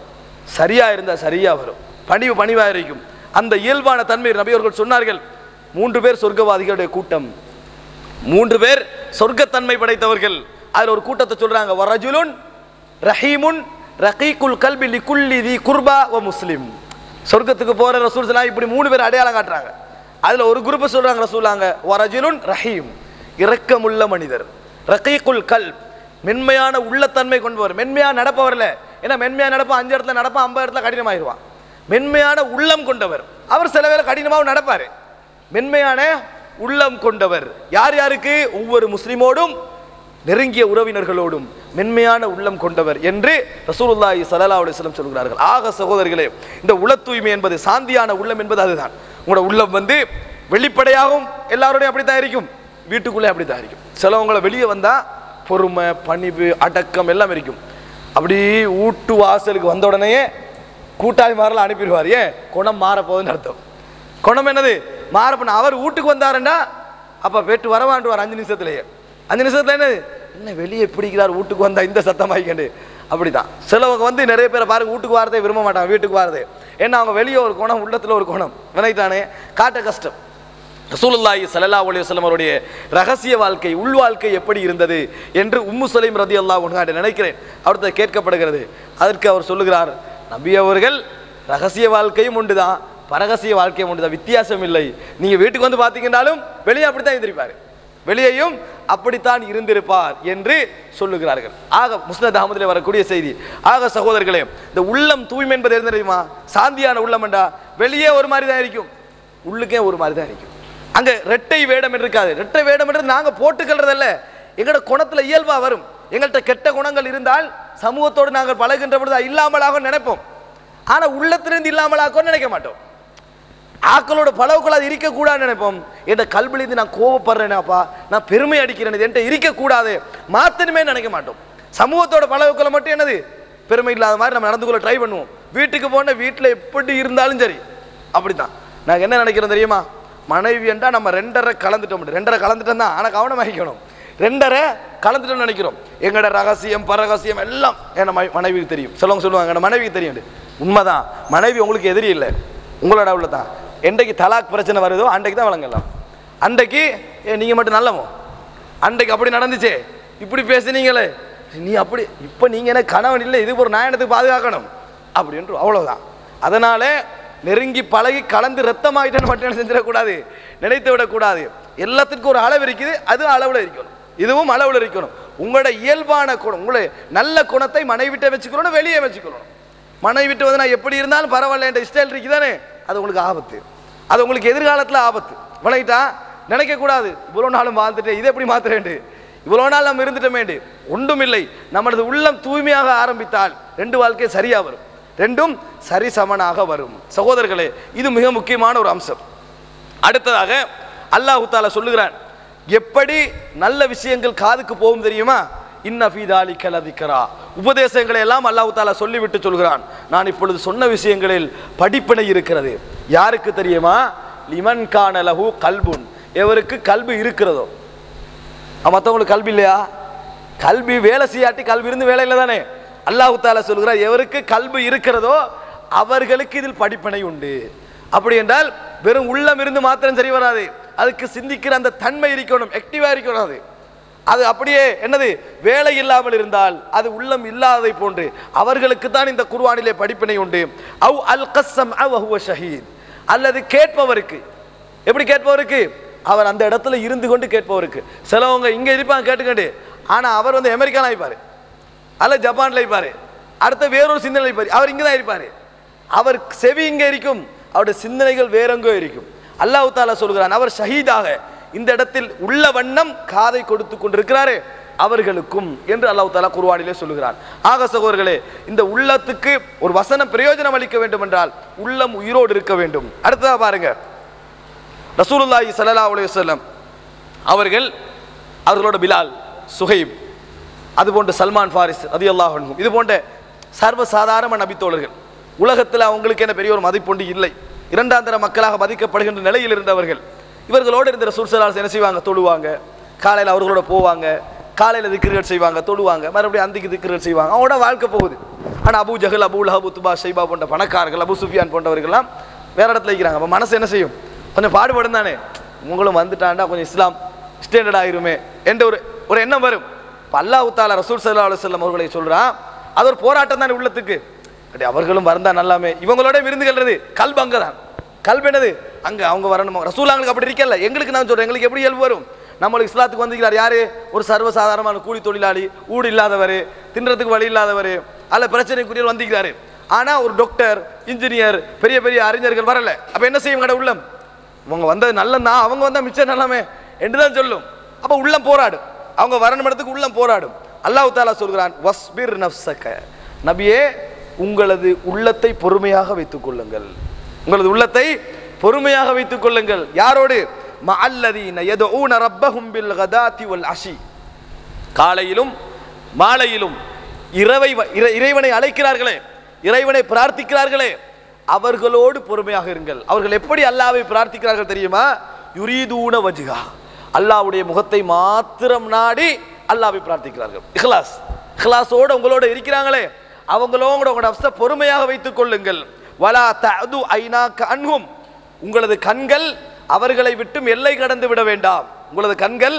சரியா இருந்தால் சரியா வரும், பணிவாக இருக்கும். அந்த இயல்பான தன்மை நபி அவர்கள் சொன்னார்கள். 3 பேர் சொர்க்கவாதிகளுடைய கூட்டம், 3 பேர் சொர்க்கத்தன்மை படைத்தவர்கள். அதில் ஒரு கூட்டத்தை சொல்றாங்க, வரஜுலுன் ரஹீமுன் ரகீகுல் கல்பி லிகுல்லி தி குர்பா வ முஸ்லிம். சொர்க்கத்துக்கு போற ரசூல் ஸல்லல்லாஹு இப்படி 3 பேர் அடையாளம் காட்டுறாங்க. அதுல ஒரு குரூப் சொல்றாங்க ரசூலாங்க, வரஜுலுன் ரஹீம், இரக்கமுள்ள மனிதர், ரகீகுல் கல்ப், மென்மையான உள்ளத்தன்மை கொண்டவர், மென்மையா நடப்பவர்ல, ஏன்னா மென்மையா நடப்பா 5 இடத்துல நடப்பா 50 இடத்துல கடினமாயிருவான். மென்மையான உள்ளம் கொண்டவர், அவர் சில வேளை கடினமாகவும் நடப்பாரு. மென்மையான உள்ளம் கொண்டவர் யார் யாருக்கு, ஒவ்வொரு முஸ்லிமோடும் நெருங்கிய உறவினர்களோடும் மென்மையான உள்ளம் கொண்டவர் என்று ரசூலுல்லாஹி ஸல்லல்லாஹு அலைஹி வஸல்லம் சொல்கிறார்கள். ஆக சகோதரர்களே, இந்த உள தூய்மை என்பது, சாந்தியான உள்ளம் என்பது அதுதான். உங்களோட உள்ளம் வெளிப்படையாகவும் எல்லாரோடையும் அப்படித்தான் இருக்கும், வீட்டுக்குள்ளே அப்படித்தான் இருக்கும். சிலவங்களை வெளியே வந்தா பொறுமை, பணிவு, அடக்கம் எல்லாம் இருக்கும். அப்படி வீட்டு வாசலுக்கு வந்த உடனே கூட்டாளி மாறலாம் அனுப்பிடுவார். ஏன், குணம் மாறப்போகுதுன்னு அர்த்தம். குணம் என்னது, மாறப்பண்ண. அவர் வீட்டுக்கு வந்தாருண்டா அப்ப வெட்டு வரவாண்டுவார் 5 நிமிஷத்துலயே. 5 நிமிஷத்துல என்ன வெளியே பிடிக்கிறார், வீட்டுக்கு வந்தா இந்த சத்தமாயிக்கண்டு. அப்படிதான் சிலவங்க நிறைய பேரை பாருங்க, வீட்டுக்கு வரதே விரும்ப மாட்டாங்க, வீட்டுக்கு வரது. ஏன்னா அவங்க வெளியே ஒரு குணம், உள்ளத்துல ஒரு குணம் வினைத்தானே, காட்ட கஷ்டம். ரசூலுல்லாஹி ஸல்லல்லாஹு அலைஹி வஸல்லம் அவருடைய ரகசிய வாழ்க்கை, உள் வாழ்க்கை எப்படி இருந்தது என்று உம்மு சுலைம் ரலியல்லாஹு அன்ஹா நினைக்கிறேன் அவர்கிட்ட கேட்கப்படுகிறது. அதற்கு அவர் சொல்லுகிறார், நபி அவர்கள் ரகசிய வாழ்க்கையும் உண்டுதான், பரகசிய வாழ்க்கையும் உண்டுதான், வித்தியாசம் இல்லை. நீங்க வீட்டுக்கு வந்து பாத்தீங்கன்னாலும் வெளியே அப்படித்தான் இருந்திருப்பாரு, வெளியேயும் அப்படித்தான் இருந்திருப்பார் என்று சொல்லுகிறார்கள். ஆக முஸ்னத் அஹ்மதிலே வரக்கூடிய செய்தி. ஆக சகோதரர்களே, இந்த உள்ளம் தூய்மை என்பது என்ன தெரியுமா, சாந்தியான உள்ளம் என்றா வெளியே ஒரு மாதிரி தான் இருக்கும், உள்ளுக்கே ஒரு மாதிரி தான் இருக்கும். அங்க ரெட்டை வேடம் இருக்காது. ரெட்டை வேடம் என்றது நாங்க போட்டுக்கல்றதல்ல, எங்களோட குணத்துல இயல்பா வரும். எங்கள்கிட்ட கெட்ட குணங்கள் இருந்தால் சமூகத்தோடு நாங்கள் பழகின்ற பொழுது இல்லாமலாக நினைப்போம், ஆனா உள்ளத்திலிருந்து இல்லாமலாக நினைக்க மாட்டோம். ஆக்களோட பழவுக்குள்ள அது இருக்கக்கூடாதுன்னு நினைப்போம். என் கல்விலேருந்து நான் கோவப்படுறேனாப்பா, நான் பெருமை அடிக்கிறேன், என்கிட்ட இருக்கக்கூடாது மாத்தணுமே நினைக்க மாட்டோம். சமூகத்தோட பழவுக்குள்ள மட்டும் என்னது பெருமை இல்லாத மாதிரி நம்ம நடந்து கொள்ள ட்ரை பண்ணுவோம். வீட்டுக்கு போன வீட்டில் எப்படி இருந்தாலும் சரி அப்படித்தான். நாங்கள் என்ன நினைக்கிறோம் தெரியுமா? மனைவி என்றா நம்ம 2.5 கலந்துட்டோம். 2.5 கலந்துட்டோம் தான், ஆனால் கவனமாகிக்கணும். 2.5 கலந்துட்டோம்னு நினைக்கிறோம். எங்களோட ரகசியம் பரகசியம் எல்லாம் என் மனைவிக்கு தெரியும். சிலவங்க சொல்லுவாங்க என் மனைவிக்கு தெரியும். உண்மைதான், மனைவி உங்களுக்கு எதிரி இல்லை, உங்களோட உள்ள தான். என்றைக்கு தலாக் பிரச்சனை வருதோ அன்றைக்கு தான் வழங்கலாம். அன்றைக்கு நீங்கள் மட்டும் நல்லமோ, அன்றைக்கு அப்படி நடந்துச்சே, இப்படி பேசுனீங்களே, நீ அப்படி இப்போ நீங்கள் என்ன கணவன் இல்லை, இது ஒரு நாயனத்துக்கு பாதுகாக்கணும் அப்படின்ற அவ்வளோதான். அதனால நெருங்கி பழகி கலந்து ரத்தமாயிட்டேன்னு மட்டும் செஞ்சிடக்கூடாது, நினைத்து விடக்கூடாது. எல்லாத்துக்கும் ஒரு அளவு இருக்குது, அது அளவில் இருக்கணும், இதுவும் அளவில் இருக்கணும். உங்களோட இயல்பான குணம், உங்களுடைய நல்ல குணத்தை மனைவிட்ட வச்சுக்கணும், வெளியே வச்சுக்கணும். மனைவிட்டு வந்து நான் எப்படி இருந்தாலும் பரவாயில்ல என்ற ஸ்டைல் இருக்குதானே, அது உங்களுக்கு ஆபத்து, அது உங்களுக்கு எதிர்காலத்தில் ஆபத்து. வணங்கிட்டா நினைக்கக்கூடாது இவ்வளோ நாளும் வாழ்ந்துட்டேன், இதை எப்படி மாத்திரேண்டு, இவ்வளோ நாள் நம்ம இருந்துட்டோமேண்டு. ஒன்றும் இல்லை, நம்மளது உள்ளம் தூய்மையாக ஆரம்பித்தால் 2 வாழ்க்கை சரியா வரும், 2ம் சரிசமனாக வரும். சகோதரர்களே, இது மிக முக்கியமான ஒரு அம்சம். அடுத்ததாக அல்லாஹ் தஆலா சொல்லுகிறான், எப்படி நல்ல விஷயங்கள் காதுக்கு போகும் தெரியுமா? இன்ன ஃபீ தாலிக லதிக்ரா, உபதேசங்களை எல்லாம் அல்லாஹ் தஆலா சொல்லிவிட்டு சொல்கிறான், நான் இப்பொழுது சொன்ன விஷயங்களில் படிப்பினை இருக்கிறது. யாருக்கு தெரியுமா? லிமன் கான லஹு கல்புன், எவருக்கு கல்வி இருக்கிறதோ. மற்றவங்களுக்கு கல்வி இல்லையா? கல்வி வேலை செய்யாட்டி கல்வி இருந்து வேலை இல்லை தானே. அல்லாஹ் தஆலா சொல்கிறார், எவருக்கு கல்வி இருக்கிறதோ அவர்களுக்கு இதில் படிப்பினை உண்டு. அப்படி என்றால் வெறும் உள்ளம் இருந்து மாத்திரம் சரி வராது, அதுக்கு சிந்திக்கிற அந்த தன்மை இருக்கணும், ஆக்டிவா இருக்கணும். அது அப்படியே என்னது வேலை இல்லாமல் இருந்தால் அது உள்ளம் இல்லாததை போன்று அவர்களுக்கு தான் இந்த குர்ஆனிலே படிப்பினை உண்டு. அவ் அல் கஸ்ஸம் அவ் ஹுவ ஷஹீத், அல்லது கேட்பவருக்கு. எப்படி கேட்பவருக்கு? அவர் அந்த இடத்துல இருந்து கொண்டு கேட்பவருக்கு. சிலவங்க இங்க இருப்பாங்க கேட்டுக்கண்டு, ஆனா அவர் வந்து அமெரிக்கால இருப்பாரு, அல்ல ஜப்பான்ல இருப்பாரு, அடுத்த வேறொரு சிந்தனை இருப்பாரு, அவர் இங்க தான் இருப்பாரு. அவர் செவி இங்க இருக்கும், அவருடைய சிந்தனைகள் வேறெங்கோ இருக்கும். அல்லாஹ் தஆலா சொல்கிறான், அவர் ஷஹீதாக இந்த இடத்தில் உள்ள வண்ணம் காதை கொடுத்து கொண்டிருக்கிறாரே அவர்களுக்கும் என்று அல்லாஹ் தஆலா குர்ஆனிலே சொல்லுகிறான். ஆக சகோதரர்களே, இந்த உள்ளத்துக்கு ஒரு வசனம் பிரயோஜனம் அளிக்க வேண்டும் என்றால் உள்ளம் உயிரோடு இருக்க வேண்டும். அடுத்ததாக பாருங்க, ரசூலுல்லாஹி ஸல்லல்லாஹு அலைஹி வஸல்லம் அவர்களோட பிலால், சுஹைப், அதுபோன்ற சல்மான் ஃபாரிஸ் ரலியல்லாஹு அன்ஹு, இது போன்ற சர்வசாதாரண நபித்தோழர்கள், உலகத்தில் அவங்களுக்கு என்ன பெரிய ஒரு மதிப்பொண்டு இல்லை, 2ஆம் தர மக்களாக மதிக்கப்படுகின்ற நிலையில் இருந்தவர்கள். இவர்களோடு இருந்த ரசூல் ஸல்லல்லாஹு அலைஹி வஸல்லம் என்ன செய்வாங்க? தொழுவாங்க, காலையில் அவர்களோட போவாங்க, காலையில் திக்ர்கள் செய்வாங்க, தொழுவாங்க, மறுபடியும் அந்திக்கு திக்ர்கள் செய்வாங்க, அவங்களோட வாழ்க்கை போகுது. ஆனால் அபூ ஜஹல், அபூ லஹப், உத்பா, ஷைபா போன்ற பணக்காரர்கள், அபூ சுஃபியான் போன்றவர்கள்லாம் வேற இடத்துல இருக்கிறாங்க. அப்போ மனசு என்ன செய்யும்? கொஞ்சம் பாடுபடும் தானே, உங்களும் வந்துட்டாண்டா கொஞ்சம் இஸ்லாம் ஸ்டாண்டர்ட் ஆகிருமே என்ற ஒரு எண்ணம் வரும். இப்போ அல்லாஹ் தஆலா ரசூல் ஸல்லல்லாஹு அலைஹி வஸல்லம் அவர்களை சொல்றான், அது ஒரு போராட்டம் தானே உள்ளத்துக்கு. அப்படி அவர்களும் வந்தா நல்லாமே, இவங்களோட விருந்து கல்றது கல்பு அங்கே தான். கல்பு என்னது? அங்கே அவங்க வரணும். ரசூலாங்களுக்கு அப்படி இருக்கல, எங்களுக்கு நான் சொல்றேன், எங்களுக்கு எப்படி இயல்பு வரும்? நம்மளுக்கு இஸ்லாத்துக்கு வந்திருக்கிறார் யாரு? ஒரு சர்வசாதாரணமான கூலி தொழிலாளி, ஊடு இல்லாதவர், தின்றதுக்கு வழி இல்லாதவர், அல்ல பிரச்சனைக்குரியவர் வந்திருக்கிறாரு. ஆனால் ஒரு டாக்டர், இன்ஜினியர், பெரிய பெரிய அறிஞர்கள் வரல. அப்போ என்ன செய்யும்? கடை உள்ளம், அவங்க வந்தது நல்லதான், அவங்க வந்தால் மிச்சம் நல்லாமே என்று தான் சொல்லும். அப்போ உள்ளம் போராடும், அவங்க வரணும் இடத்துக்கு உள்ளம் போராடும். அல்லாஹ் தஆலா சொல்கிறான், வஸ்பிர் நஃப்ஸக, நபியே உங்களது உள்ளத்தை பொறுமையாக வைத்துக் கொள்ளுங்கள், உங்களது உள்ளத்தை பொறுமையாக வைத்துக் கொள்ளுங்கள். யாரோடு? மஅல்லதீன யதுஊன ரப்பஹும் பில் கதாத்தி வல் அஷி, காலையிலும் மாலையிலும் இறைவனை அழைக்கிறார்களே, இறைவனை பிரார்த்திக்கிறார்களே, அவர்களோடு பொறுமையாக இருங்கள். அவர்கள் எப்படி அல்லாஹ்வை பிரார்த்திக்கிறார்கள் தெரியுமா? யுரீதூன வஜ்ஹா, அல்லாஹ்வுடைய முகத்தை மாத்திரம் நாடி அல்லாஹ்வை பிரார்த்திக்கிறார்கள். இஹ்லாஸோடு உங்களோட இருக்கிறாங்களே, அவங்களோட உங்களோட நஃப்ஸை பொறுமையாக வைத்துக் கொள்ளுங்கள். வலா தஅது ஐனாக அன்ஹும், உங்களது கண்கள் அவர்களை விட்டும் எல்லை கடந்து விட வேண்டாம், உங்களது கண்கள்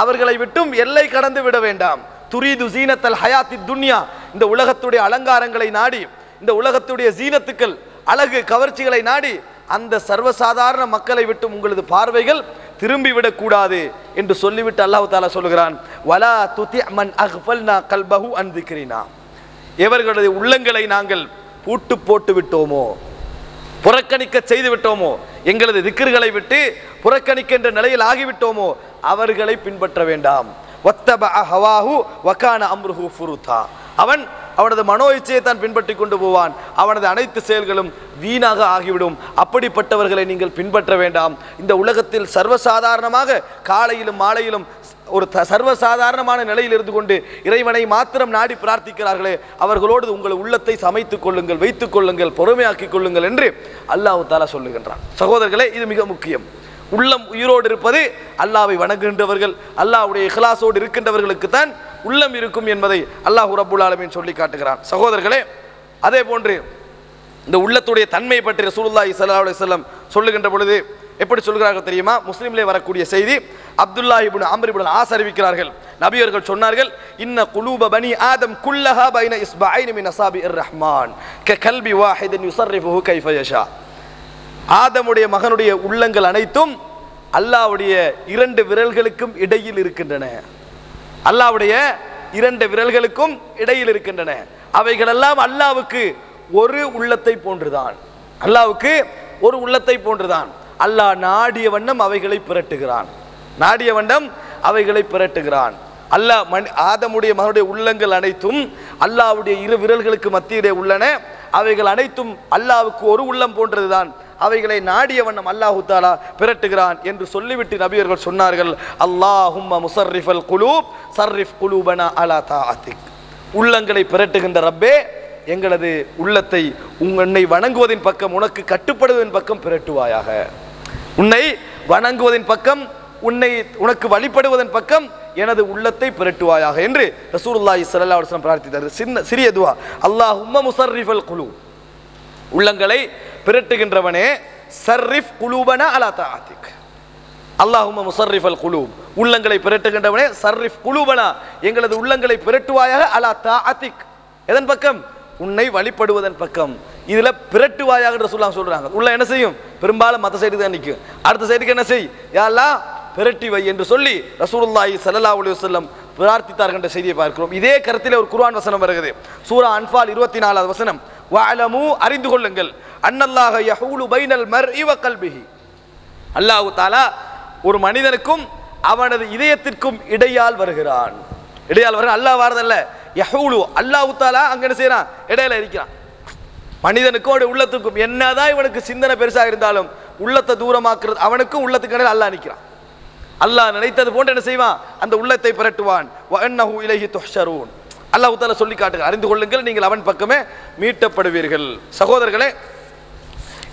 அவர்களை விட்டும் எல்லை கடந்து விட வேண்டாம். துரீது ஜீனத்தல் ஹயாத்தி துன்யா, இந்த உலகத்துடைய அலங்காரங்களை நாடி, இந்த உலகத்துடைய ஜீனத்துக்கள் அழகு கவர்ச்சிகளை நாடி அந்த சர்வசாதாரண மக்களை விட்டும் உங்களது பார்வைகள் திரும்பி விடக்கூடாது என்று சொல்லிவிட்டு அல்லாஹ் தஆலா சொல்கிறான், வலா துதி மன் அக்ஃபல்னா கல்பஹு அன் திக்ரினா, எவர்களது உள்ளங்களை நாங்கள் பூட்டு போட்டு விட்டோமோ, புறக்கணிக்க செய்து விட்டோமோ, எங்களது திக்ர்களை விட்டு புறக்கணிக்கின்ற நிலையில் ஆகிவிட்டோமோ, அவர்களை பின்பற்ற வேண்டாம். வத்தபஅ ஹவாஹு வகான அம்ருஹு ஃபுருதா, அவன் அவனது மனோ இச்சையை தான் பின்பற்றி கொண்டு போவான். அவனது அனைத்து செயல்களும் வீணாக ஆகிவிடும். அப்படிப்பட்டவர்களை நீங்கள் பின்பற்ற வேண்டாம். இந்த உலகத்தில் சர்வசாதாரணமாக காலையிலும் மாலையிலும் ஒரு சர்வசாதாரணமான நிலையில் இருந்து கொண்டு இறைவனை மாத்திரம் நாடி பிரார்த்திக்கிறார்களே, அவர்களோடு உங்கள் உள்ளத்தை சமைத்துக் கொள்ளுங்கள், வைத்துக் கொள்ளுங்கள், பொறுமையாக்கிக் கொள்ளுங்கள் என்று அல்லாஹ் தஆலா சொல்லுகின்றான். சகோதரர்களே, இது மிக முக்கியம். உள்ளம் உயிரோடு இருப்பது அல்லாஹ்வை வணங்குகின்றவர்கள், அல்லாஹ்வுடைய இஹ்லாஸோடு இருக்கின்றவர்களுக்கு தான் உள்ளம் இருக்கும் என்பதை அல்லாஹ் ரப்புல் ஆலமீன் சொல்லி காட்டுகிறான். சகோதரர்களே, அதே போன்று இந்த உள்ளத்துடைய தன்மை பற்றி ரசூலுல்லாஹி ஸல்லல்லாஹு அலைஹி வஸல்லம் சொல்லுகின்ற பொழுது எப்படி சொல்கிறார்கள் தெரியுமா? முஸ்லிமிலே வரக்கூடிய செய்தி, அப்துல்லாஹ் இப்னு அம்ர் இப்னு ஆஸ் அறிவிக்கிறார்கள், நபி அவர்கள் சொன்னார்கள், இன்ன குலூப பனி ஆதம் குல்லஹா பைன இஸ்பஐன் மின் அஸாபிர் ரஹ்மான் கல்பி வாஹிதின் யுஸர்ரிஃபுஹு கைஃப யஷா. ஆதமுடைய மகனுடைய உள்ளங்கள் அனைத்தும் அல்லாஹ்வுடைய 2 விரல்களுக்கும் இடையில் இருக்கின்றன. அல்லாஹ்வுடைய 2 விரல்களுக்கும் இடையில் இருக்கின்றன. அவைகளெல்லாம் அல்லாஹ்வுக்கு ஒரு உள்ளத்தை போன்றுதான். அல்லாஹ்வுக்கு ஒரு உள்ளத்தை போன்றுதான். அல்லாஹ் நாடிய வண்ணம் அவைகளை பிரட்டுகிறான். நாடிய வண்ணம் அவைகளை பிரட்டுகிறான். அல்லாஹ் ஆதமுடைய மகனுடைய உள்ளங்கள் அனைத்தும் அல்லாஹ்வுடைய 2 விரல்களுக்கு மத்தியிலே உள்ளன. அவைகள் அனைத்தும் அல்லாஹ்வுக்கு ஒரு உள்ளம் போன்றதுதான். அவைகளை நாடிய வண்ணம் அல்லாஹு தஆலா பிரட்டுகிறான் என்று சொல்லிவிட்டு நபியர்கள் சொன்னார்கள், அல்லாஹும்ம முஸர்ரிஃபல் குலூப் சர்ரிஃப் குலூபனா அலா தாஅத்திக். உள்ளங்களை பிரட்டுகின்ற ரப்பே, எங்களது உள்ளத்தை உன்னை வணங்குவதின் பக்கம், உனக்கு கட்டுப்படுவதின் பக்கம் பிரட்டுவாயாக. உன்னை வணங்குவதின் பக்கம், உனக்கு வழிபடுவதன் பக்கம் எனது உள்ளத்தை பிரட்டுவாயாக என்று ரசூலுல்லாஹி ஸல்லல்லாஹு அலைஹி வஸல்லம் பிரார்த்தித்தார். சிறிய துஆ, அல்லாஹும்ம முஸர்ரிஃபல் குலூப், உள்ளங்களை பிரட்டுகின்றவனே, சர்ரிஃப் குலூபனா அலா தாஅத்திக். அல்லாஹும்ம முஸர்ரிஃபல் குலூப், உள்ளங்களை பிரட்டுகின்றவனே, சர்ரிஃப் குலூபனா, எங்களது உள்ளங்களை பிரட்டுவாயாக, அலா தாஅத்திக், எதன் பக்கம்? உன்னை வழிபடுவதன் பக்கம். இதுல பிரட்டுவாயாக ரசூலுல்லாஹ் சொல்றாங்க. உள்ள என்ன செய்யும்? பெரும்பாலும் மத்த சைடுக்கு தான் நிற்கும். அடுத்த சைடுக்கு என்ன செய்? யா அல்லாஹ் பிரட்டி வை என்று சொல்லி ரசூலுல்லாஹி ஸல்லல்லாஹு அலைஹி வஸல்லம் பிரார்த்தித்தார்கள் என்ற செய்தியை பார்க்கிறோம். இதே கருத்திலே ஒரு குர்ஆன் வசனம் வருகிறது. சூரா அன்ஃபால் 24வது வசனம், வஅலமு, அறிந்து கொள்ளுங்கள், அன்னல்லாஹ யஹூலு பைனல் மர்இ வ கல்பிஹி, அல்லாஹ் தஆலா ஒரு மனிதனுக்கும் அவனது இதயத்திற்கும் இடையால் வருகிறான். இடையால் வருகிறான். அல்லாஹ் வாரதல்ல, யஹூலு, அல்லாஹ் தஆலா அங்க என்ன செய்றான்? இடையில இருக்கிறான். மனிதனுக்கும் அவனுடைய உள்ளத்துக்கும் என்னதான் இவனுக்கு சிந்தனை பெருசா இருந்தாலும் உள்ளத்தை தூரமாக்குறது, அவனுக்கும் உள்ளத்துக்கு இடையில அல்லாஹ் நிற்கிறான். அல்லாஹ் நினைத்தது போன்று என்ன செய்வான்? அந்த உள்ளத்தை பிரட்டுவான். வஅன்னஹு இலைஹி துஹ்ஷரூன், அல்லாஹ் தஆலா சொல்லி காட்டுகிறார், அறிந்து கொள்ளுங்கள், நீங்கள் அவன் பக்கமே மீட்டப்படுவீர்கள். சகோதரர்களே,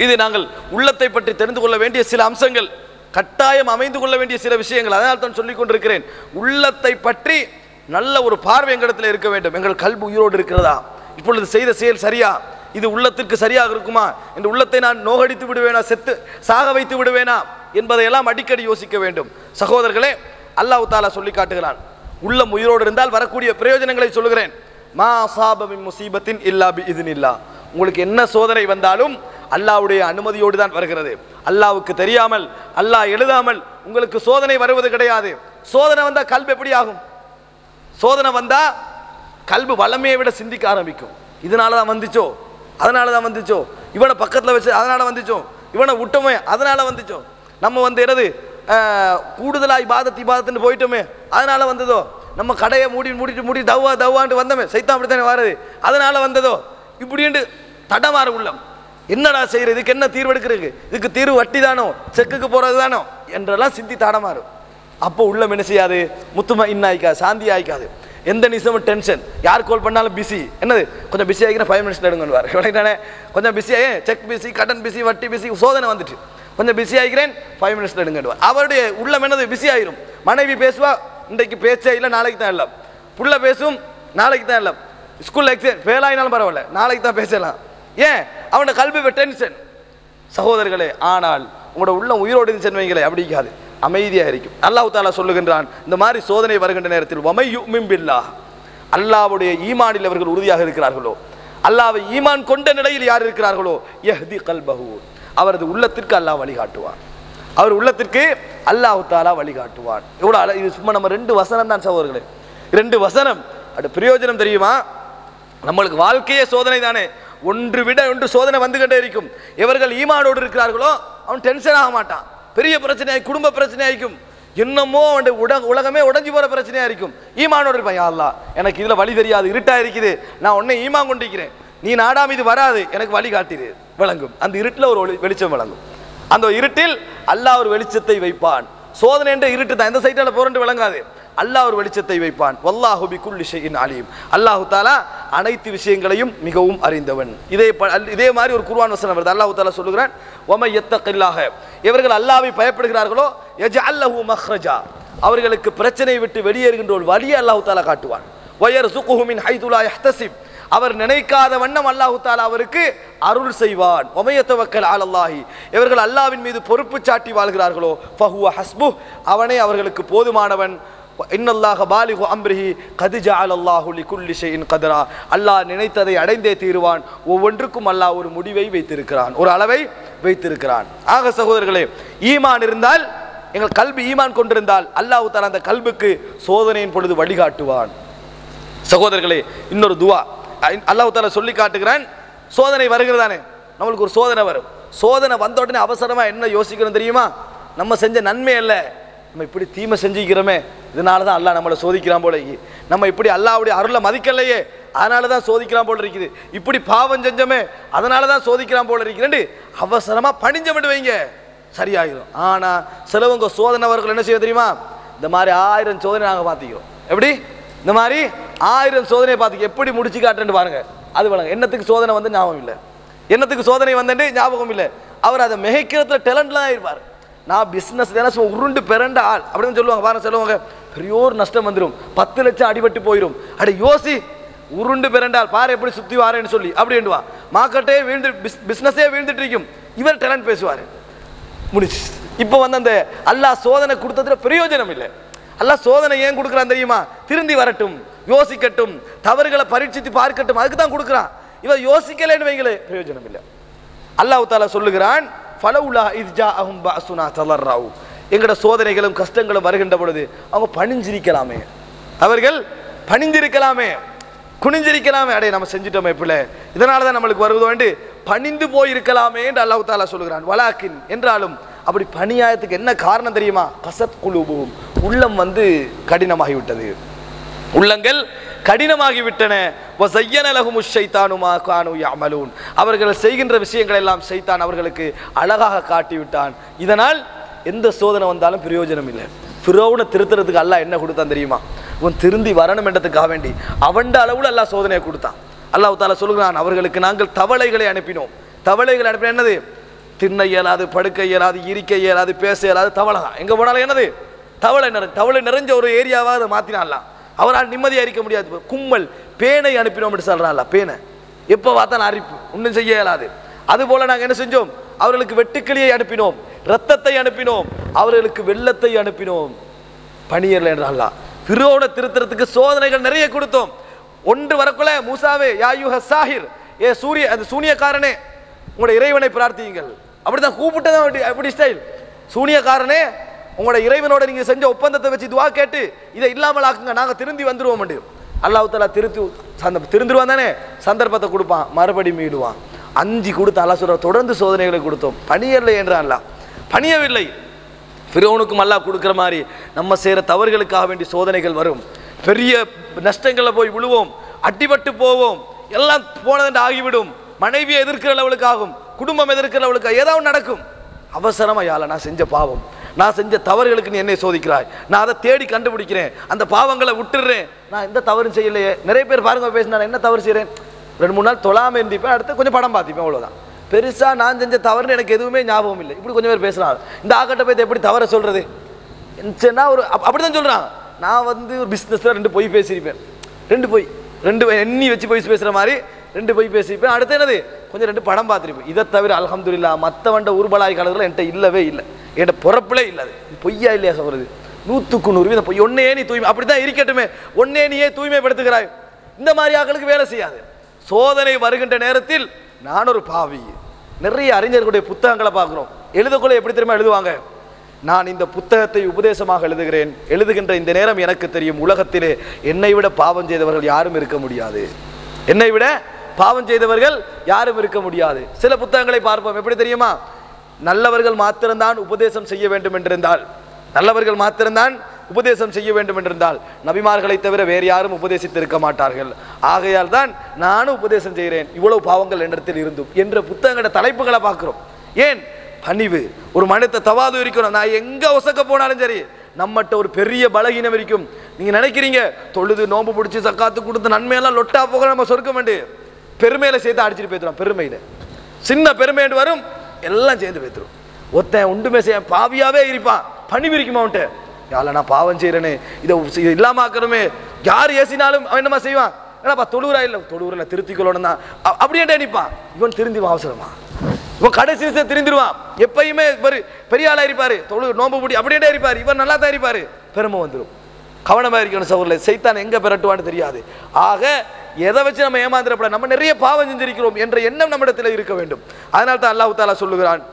இது நாங்கள் உள்ளத்தை பற்றி தெரிந்து கொள்ள வேண்டிய சில அம்சங்கள், கட்டாயம் அமைந்து கொள்ள வேண்டிய சில விஷயங்கள். அதனால் தான் சொல்லிக் கொண்டிருக்கிறேன், உள்ளத்தை பற்றி நல்ல ஒரு பார்வை எங்களிடத்தில் இருக்க வேண்டும். எங்கள் கல்பு உயிரோடு இருக்கிறதா? இப்பொழுது செய்த செயல் சரியா? இது உள்ளத்திற்கு சரியாக இருக்குமா? இந்த உள்ளத்தை நான் நோகடித்து விடுவேனா, சாக வைத்து விடுவேனா என்பதையெல்லாம் அடிக்கடி யோசிக்க வேண்டும். சகோதரர்களே, அல்லாஹ் தஆலா சொல்லி காட்டுகிறான், உள்ளம் உயிரோடு இருந்தால் வரக்கூடிய பிரயோஜனங்களை சொல்லுகிறேன். மா அஸாப மின் முஸீபத்தின் இல்லா பிஇذனில்லாஹ், உங்களுக்கு என்ன சோதனை வந்தாலும் அல்லாஹ்வுடைய அனுமதியோடு தான் வருகிறது. அல்லாஹ்வுக்கு தெரியாமல், அல்லாஹ் எழுதாமல் உங்களுக்கு சோதனை வருவது கிடையாது. சோதனை வந்தா கல்பு எப்படி ஆகும்? சோதனை வந்தா கல்பு வளமையை விட சிந்திக்க ஆரம்பிக்கும். இதனால தான் வந்துச்சோ, அதனால தான் வந்துச்சோ, இவனை பக்கத்தில் வச்சு அதனால வந்துச்சோ, இவனை விட்டோமே அதனால வந்துச்சோ, நம்ம என்னது கூடுதலாக இபாதத்துன்னு போயிட்டோமே அதனால வந்ததோ, நம்ம கடையை மூடி தவான்ட்டு வந்தோமே, சைத்தான் அப்படித்தானே வாருது, அதனால வந்ததோ, இப்படின்ட்டு தடமாறு உள்ளம். என்னடா செய்யறது? இதுக்கு என்ன தீர்வு எடுக்கிறது? இதுக்கு தீர்வு வட்டி தானோ, செக்குக்கு போறது தானோ என்றெல்லாம் சிந்தி தடமாறும். அப்போ உள்ளம் என்ன செய்யாது? முத்துமா இன்னாய்க்காது, சாந்தி ஆயிக்காது. எந்த நிமிஷமும் டென்ஷன், யார் கால் பண்ணாலும் பிஸி. என்னது? கொஞ்சம் பிஸி ஆகிக்கிறேன், 5 மினிட்ஸ் எடுங்கன்னு விளக்கிட்டானே. கொஞ்சம் பிஸி ஆகி செக் பிஸி, கடன் பிஸி, வட்டி பிஸி, சோதனை வந்துட்டு கொஞ்சம் பிஸி ஆகிக்கிறேன், 5 மினிட்ஸ் எடுங்கன்னு. அவருடைய உள்ளம் என்னது? பிஸி ஆயிரும். மனைவி பேசுவா, இன்றைக்கு பேச்சே இல்லை, நாளைக்கு தான் இல்லை. புள்ள பேசும், நாளைக்கு தான் இல்லை. ஸ்கூல் எக்ஸாம் ஃபெயில் ஆகினாலும் பரவாயில்ல, நாளைக்கு தான் பேசலாம். ஏன்? அவனோட கல்வி டென்ஷன். சகோதரர்களே, ஆனால் உங்களோட உள்ளம் உயிரோடு சென்வைங்களே அப்படிக்காது, அமைதியாக இருக்கும். அல்லாஹ் தஆலா சொல்லுகின்றான், இந்த மாதிரி சோதனை வருகின்ற நேரத்தில் வமை யுமின் பில்லாஹ், அல்லாஹ்வுடைய ஈமானில் அவர்கள் உறுதியாக இருக்கிறார்களோ, அல்லாஹ்வை ஈமான் கொண்ட நிலையில் யார் இருக்கிறார்களோ, யஹ்தி கல்பஹு, அவரது உள்ளத்திற்கு அல்லாஹ் வழிகாட்டுவான். அவர் உள்ளத்திற்கு அல்லாஹ் தஆலா வழிகாட்டுவான். எவ்வளோ இது! சும்மா நம்ம 2 வசனம் தான் சகோதரர்களே, 2 வசனம். அது பிரயோஜனம் தெரியுமா? நம்மளுக்கு வாழ்க்கையே சோதனை தானே, ஒன்று விட ஒன்று சோதனை வந்துகிட்டே இருக்கும். எவர்கள் ஈமானோடு இருக்கிறார்களோ அவன் டென்ஷன் ஆக மாட்டான். பெரிய பிரச்சனை, குடும்ப பிரச்சனை ஆகிக்கும், என்னமோ உலகமே உடஞ்சி போற பிரச்சனையா இருக்கும். ஈமானோடு இருப்பான், யா அல்லாஹ் எனக்கு இதுல வழி தெரியாது, இருட்டா இருக்குது, நான் உன்னை ஈமான் கொண்டிருக்கிறேன், நீ நாடாம இது வராது, எனக்கு வழி காட்டிடு, விளங்கும். அந்த இருட்டில் ஒரு வெளிச்சம் விளங்கும். அந்த இருட்டில் அல்லாஹ் ஒரு வெளிச்சத்தை வைப்பான். சோதனை என்ற இருட்டு தான், எந்த சைட்டால போறேன்னு விளங்காது. அல்லாஹ் ஒரு வெளிச்சத்தை வைப்பான். வல்லாஹு பிகுல்லி ஷைஇன் அலீம். அல்லாஹு தஆலா அனைத்து விஷயங்களையும் மிகவும் அறிந்தவன். இதே மாதிரி ஒரு குர்ஆன் வசனம் வருது. அல்லாஹு தஆலா சொல்லுகிறான், வம யத்தகில்லாஹ, இவர்கள் அல்லாஹ்வை பயப்படுகிறார்களோ யஜ்அல் லஹு மக்ரஜா, அவர்களுக்கு பிரச்சனை விட்டு வெளியேறுகின்ற ஒரு வழியை அல்லாஹு தஆலா காட்டுவான். வயர்ஸுகுஹு மின் ஹைது லா யஹ்தஸிப், அவர் நினைக்காத வண்ணம் அல்லாஹு தஆலா அவருக்கு அருள் செய்வான். வம யதவக்கல் அலல்லாஹி, இவர்கள் அல்லாஹ்வின் மீது பொறுப்பு சாட்டி வாழ்கிறார்களோ ஃபஹுவ ஹஸ்புஹ், அவனே அவர்களுக்கு போதுமானவன். இன்னல்லாஹ பாலிகு அம்ரிஹி கத் ஜஅலல்லாஹு லிகுல்லி ஷைஇன் கத்ரா, அல்லாஹ் நினைத்ததை அடைந்தே தீருவான். ஒவ்வொன்றுக்கும் அல்லாஹ் ஒரு முடிவை வைத்திருக்கிறான், ஒரு அளவை வைத்திருக்கிறான். ஆக சகோதரர்களே, ஈமான் இருந்தால், எங்கள் கல்வி ஈமான் கொண்டிருந்தால் அல்லாஹ் தஆலா அந்த கல்புக்கு சோதனையின் பொழுது வழிகாட்டுவான். சகோதரர்களே, இன்னொரு துவா அல்லாஹ் தஆலா சொல்லி காட்டுகிறான். சோதனை வருகிறதானே, நம்மளுக்கு ஒரு சோதனை வரும். சோதனை வந்த உடனே அவசரமா என்ன யோசிக்கணும் தெரியுமா? நம்ம செஞ்ச நன்மை அல்ல, நம்ம இப்படி தீமை செஞ்சுக்கிறோமே, இதனால தான் அல்லாஹ் நம்மளை சோதிக்கிறான் போல, நம்ம இப்படி அல்லாஹ்வுடைய அருளை மதிக்கலையே, அதனால தான் சோதிக்கிறான் போல இருக்குது, இப்படி பாவம் செஞ்சோமே அதனால தான் சோதிக்கிறான் போல இருக்கிறேன் அவசரமா பணிஞ்ச மட்டும் வைங்க, சரியாயிரும். ஆனா சிலவங்க சோதனை அவர்கள் என்ன செய்ய தெரியுமா? இந்த மாதிரி 1000 சோதனை நாங்கள் பார்த்திக்கிறோம். எப்படி இந்த மாதிரி 1000 சோதனையை பார்த்துக்க எப்படி முடிச்சு காட்டுன்னு பாருங்க. அது வழங்க என்னத்துக்கு சோதனை வந்து ஞாபகம் இல்லை, என்னத்துக்கு சோதனை வந்து ஞாபகம் இல்லை. அவர் அதை மிகைக்கிறதுல டேலண்ட்லாம் இருப்பார். நான் பிஸ்னஸ் உருண்டு பிறண்ட ஆள் அப்படின்னு சொல்லுவாங்க பாருங்க. சொல்லுவாங்க பெரியோர் நஷ்டம் வந்துடும், 10 லட்சம் அடிபட்டு போயிடும், அட யோசி உருண்டு பிறண்டால் பாரு எப்படி சுத்தி வாரேன்னு சொல்லி அப்படின்டுவா. மார்க்கெட்டே வீழ்ந்து பிஸ்னஸே வீழ்ந்துட்டு இருக்கும், இவர் டேலண்ட் பேசுவார், முடிச்சு. இப்போ வந்து அந்த அல்லாஹ் சோதனை கொடுத்ததுல பிரயோஜனம் இல்லை. அல்லாஹ் சோதனை ஏன் கொடுக்குறான் தெரியுமா? திருந்தி வரட்டும், யோசிக்கட்டும், தவறுகளை பரீட்சித்து பார்க்கட்டும், அதுக்கு தான் கொடுக்குறான். இவன் யோசிக்கலைன்னு வைங்களே பிரயோஜனம் இல்லை. அல்லாஹ் தஆலா சொல்லுகிறான், ஃபலவுலா இஸ் ஜாஅஹும் பஅசுனா தலர்ரவு, எங்கட சோதனைகளும் கஷ்டங்களும் வருகின்ற பொழுது அவங்க பணிஞ்சிருக்கலாமே, அவர்கள் பணிஞ்சிருக்கலாமே, குனிஞ்சிருக்கலாமே, அடே நம்ம செஞ்சிட்டோமே பிள்ளை, இதனால தான் நம்மளுக்கு வருவது வேண்டு பணிந்து போயிருக்கலாமே என்று அல்லாஹ் தஆலா சொல்லுகிறான். வலாக்கின், என்றாலும் அப்படி பணியாயத்துக்கு என்ன காரணம் தெரியுமா? கசத் குலூபுஹும், உள்ளம் வந்து கடினமாகிவிட்டது, உள்ளங்கள் கடினமாகிவிட்டன. வஸய்யன லஹுமுஷ் ஷைத்தானு மா கானூ யஅமலூன், அவர்கள் செய்கின்ற விஷயங்கள் எல்லாம் ஷைத்தான் அவர்களுக்கு அழகாக காட்டிவிட்டான். இதனால் எந்த சோதனை வந்தாலும் பிரயோஜனம் இல்லை. ஃபிரௌனை திருத்துறதுக்கு அல்லாஹ் என்ன கொடுத்தான் தெரியுமா? அவன் திருந்தி வரணும் என்றதுக்காக வேண்டி அவன்ட அளவுல அல்லாஹ் சோதனையை கொடுத்தான். அல்லாஹ் தஆலா சொல்லுகிறான், அவர்களுக்கு நாங்கள் தவளைகளை அனுப்பினோம். தவளைகளை அனுப்பின என்னது? திண்ண இயலாது, படுக்க இயலாது, இருக்க இயலாது, பேச இயலாது, தவளை தான். எங்க போனாலும் என்னது? தவளை நிறைஞ்ச ஒரு ஏரியாவாக அதை மாத்தினான்லாம். அவரால் நிம்மதியாக இருக்க முடியாது. கும்மல் பேனை அனுப்பினோம் என்று சொல்றான்ல, பேனை எப்போ பார்த்தாலும் அரிப்பு, ஒன்றும் செய்ய இயலாது. அதுபோல நாங்கள் என்ன செஞ்சோம்? அவர்களுக்கு வெட்டுக்கிளியை அனுப்பினோம், இரத்தத்தை அனுப்பினோம், அவர்களுக்கு வெள்ளத்தை அனுப்பினோம். பணியர்ல என்றால் ஃபிரௌனை திருத்துறதுக்கு சோதனைகள் நிறைய கொடுத்தோம். ஒன்று வரக்குள்ள மூசாவே யாயுஹ சாஹிர், ஏ சூரிய அந்த சூனியக்காரனே உங்களுடைய இறைவனை பிரார்த்தியுங்கள். அப்படிதான் கூப்பிட்டதான் அப்படி ஸ்டைல். சூனியக்காரனே உங்களோட இறைவனோட நீங்க செஞ்ச ஒப்பந்தத்தை வச்சு துவா கேட்டு இதை இல்லாமல் ஆக்குங்க, நாங்கள் திருந்தி வந்துருவோம். அல்லாஹ் தஆலா திருந்துருவான் தானே, சந்தர்ப்பத்தை கொடுப்பான், மறுபடி மீடுவான். 5 கொடுத்து அல்லாஹ் சொல்ற தொடர்ந்து சோதனைகளை கொடுத்தோம். பணியவில்லை என்றான் அல்லாஹ், பணியவில்லை. ஃபிரௌனுக்கும் அல்லாஹ் கொடுக்குற மாதிரி நம்ம செய்கிற தவறுகளுக்காக வேண்டி சோதனைகள் வரும். பெரிய நஷ்டங்களில் போய் விழுவோம், அடிபட்டு போவோம், எல்லாம் போனதுண்டு ஆகிவிடும். மனைவியை எதிர்க்கிற லெவலுக்கு ஆகும், குடும்பம் எதிர்க்கிற லெவலுக்கு ஏதாவது நடக்கும். அவசரமாக யால நான் செஞ்ச பாவம், நான் செஞ்ச தவறுகளுக்கு நீ என்னை சோதிக்கிறாய், நான் அதை தேடி கண்டுபிடிக்கிறேன், அந்த பாவங்களை விட்டுடுறேன், நான் எந்த தவறும் செய்யலையே. நிறைய பேர் பாருங்க பேசினா என்ன தவறு செய்கிறேன், 2-3 நாள் தொழாமல் இருந்திப்பேன், அடுத்து கொஞ்சம் படம் பார்த்திப்பேன், அவ்வளோதான். பெருசாக நான் செஞ்ச தவறுன்னு எனக்கு எதுவுமே ஞாபகம் இல்லை. இப்படி கொஞ்சம் பேர் பேசுகிறாங்க. இந்த ஆக்கட்டை போய் எப்படி தவற சொல்கிறது என்ன ஒரு அப்படி தான் சொல்கிறாங்க. நான் வந்து ஒரு பிஸ்னஸில் 2 பொய் பேசியிருப்பேன், 2 எண்ணி வச்சு பொய் பேசுகிற மாதிரி 2 பொய் பேசியிருப்பேன். அடுத்து என்னது கொஞ்சம் 2 படம் பார்த்துருப்பேன். இதை தவிர அல்ஹம்துலில்லாஹ் மற்றவண்ட ஊர்பலாய் காலத்தில் என்கிட்ட இல்லவே இல்லை, என்கிட்ட பிறப்பிலே இல்லை. அது பொய்யா இல்லையா சொல்கிறது? 100க்கு 100 இந்த பொய். ஒன்னே நீ தூய்மை, அப்படி தான் இருக்கட்டுமே, ஒன்னே நீயே தூய்மைப்படுத்துகிறாய். இந்த மாதிரி ஆக்களுக்கு வேலை செய்யாது. சோதனை வருகின்ற நேரத்தில் நான் ஒரு பாவி. நிறைய அறிஞர்களுடைய புத்தகங்களை பார்க்குறோம், எழுதக்குள்ள எப்படி தெரியுமா எழுதுவாங்க? நான் இந்த புத்தகத்தை உபதேசமாக எழுதுகிறேன், எழுதுகின்ற இந்த நேரம் எனக்கு தெரியும் உலகத்திலே என்னை விட பாவம் செய்தவர்கள் யாரும் இருக்க முடியாது, என்னை விட பாவம் செய்தவர்கள் யாரும் இருக்க முடியாது. சில புத்தகங்களை பார்ப்போம், எப்படி தெரியுமா? நல்லவர்கள் மாத்திரம்தான் உபதேசம் செய்ய வேண்டும் என்றிருந்தால் நல்லவர்கள் மாத்திரம்தான் உபதேசம் செய்ய வேண்டும் என்றிருந்தால் நபிமார்களை தவிர வேறு யாரும் உபதேசித்திருக்க மாட்டார்கள். ஆகையால் தான் நானும் உபதேசம் செய்கிறேன், இவ்வளவு பாவங்கள் என்னிடத்தில் இருந்தும் என்ற புத்தகங்கள தலைப்புகளை பார்க்கிறோம். ஏன்? பணிவு. ஒரு மனித தவாது இருக்கணும். நான் எங்க ஒசக்க போனாலும் சரி, நம்மகிட்ட ஒரு பெரிய பலகீனம் இருக்கும். நீங்க நினைக்கிறீங்க தொழுது நோம்பு பிடிச்சி சக்காத்து கொடுத்து நன்மையெல்லாம் லொட்டா போக நம்ம சொர்க்கம் வேண்டு பெருமையில சேர்த்து அடிச்சுட்டு போய்த்துறோம். பெருமையில சின்ன பெருமை வரும், எல்லாம் சேர்ந்து போய்த்துரும். ஒருத்தன் ஒன்றுமே செய்ய பாவியாவே இருப்பான், பணிவு இருக்குமா அவன்கிட்ட, யால நான் பாவம் செய்யறேனே, இதை இல்லாம ஆக்கணுமே, யார் ஏசினாலும் அவன் என்னமா செய்வான், ஏன்னாப்பா தொழுவுரா இல்லை, தொழுவுரில் திருத்திக்கொள்ளணும் தான் அப்படியே நினைப்பான். இவன் திருந்திவான் அவசரமா, இவன் கடைசி திருந்திடுவான். எப்பயுமே பெரிய ஆளா இருப்பாரு, தொழு நோம்பு பிடி அப்படியே இருப்பாரு, இவன் நல்லா தான் இருப்பாரு, பெருமை வந்துடும். கவனமா இருக்கணும் சகோதரர்களே, சைத்தான் எங்க பெறட்டுவான்னு தெரியாது. ஆக எதை வச்சு நம்ம ஏமாந்துடப்பட, நம்ம நிறைய பாவம் செஞ்சிருக்கிறோம் என்ற எண்ணம் நம்மிடத்தில் இருக்க வேண்டும். அதனால தான் அல்லாஹ் தஆலா சொல்லுகிறான்,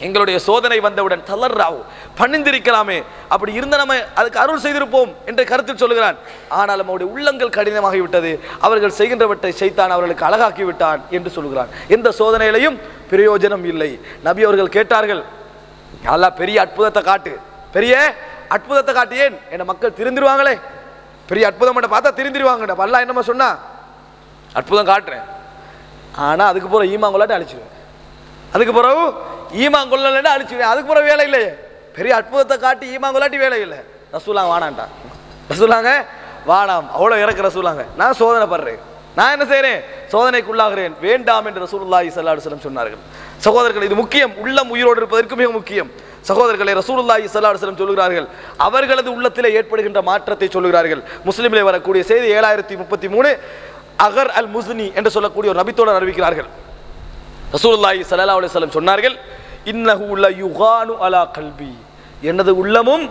எங்களுடைய சோதனை வந்தவுடன் தளர்றாவோ பணிந்திருக்கலாமே, அப்படி இருந்த நம்ம அதுக்கு அருள் செய்திருப்போம் என்ற கருத்தில் சொல்லுகிறான். ஆனால் நம்முடைய உள்ளங்கள் கடினமாகிவிட்டது, அவர்கள் செய்கின்றவற்றை சைத்தான் அவர்களுக்கு அழகாக்கி விட்டான் என்று சொல்லுகிறான். எந்த சோதனையிலையும் பிரயோஜனம் இல்லை. நபி அவர்கள் கேட்டார்கள், அல்லாஹ் பெரிய அற்புதத்தை காட்டு, பெரிய அற்புதத்தை காட்டு, ஏன் என்ன மக்கள் திருந்திருவாங்களே, பெரிய அற்புதம் மட்டும் பார்த்தா திருந்திருவாங்க. அல்லாஹ் என்னமா சொன்னா, அற்புதம் காட்டுறேன், ஆனா அதுக்கு பிறகு ஈமாங்கொள்ளாட்டி அழிச்சுவேன், அதுக்கு பிறகு ஈமாங்கொள்ளா அழிச்சுவேன், அதுக்கு பிறகு வேலை இல்லையே. பெரிய அற்புதத்தை காட்டி ஈமாங்கொள்ளாட்டி வேலை இல்லை. ரசூலாங்க வானான்ட்டான், ரசூலாங்க வானாம், அவ்வளோ இறக்க ரசூலாங்க, நான் சோதனை படுறேன், நான் என்ன செய்கிறேன், சோதனைக்குள்ளாகிறேன், வேண்டாம் என்று ரசூலுல்லாஹி ஸல்லல்லாஹு அலைஹி வஸல்லம் சொன்னார்கள். சகோதரர்கள், இது முக்கியம், உள்ளம் உயிரோடு இருப்பதற்கு மிக முக்கியம். சகோதரர்களை, ரசூலுல்லாஹி ஸல்லல்லாஹு அலைஹி வஸல்லம் சொல்கிறார்கள், அவர்களது உள்ளத்திலே ஏற்படுகின்ற மாற்றத்தை சொல்கிறார்கள். முஸ்லிமிலே வரக்கூடிய செய்தி 7033 அகர் அல் முஸ்னி என்று சொல்லக்கூடிய ஒரு நபித்தோழர் அறிவிக்கிறார்கள். ரசூலுல்லாஹி ஸல்லல்லாஹு அலைஹி வஸல்லம் சொன்னார்கள், இன்னஹு லா யுகானு அலா கல்பி, எனது உள்ளமும்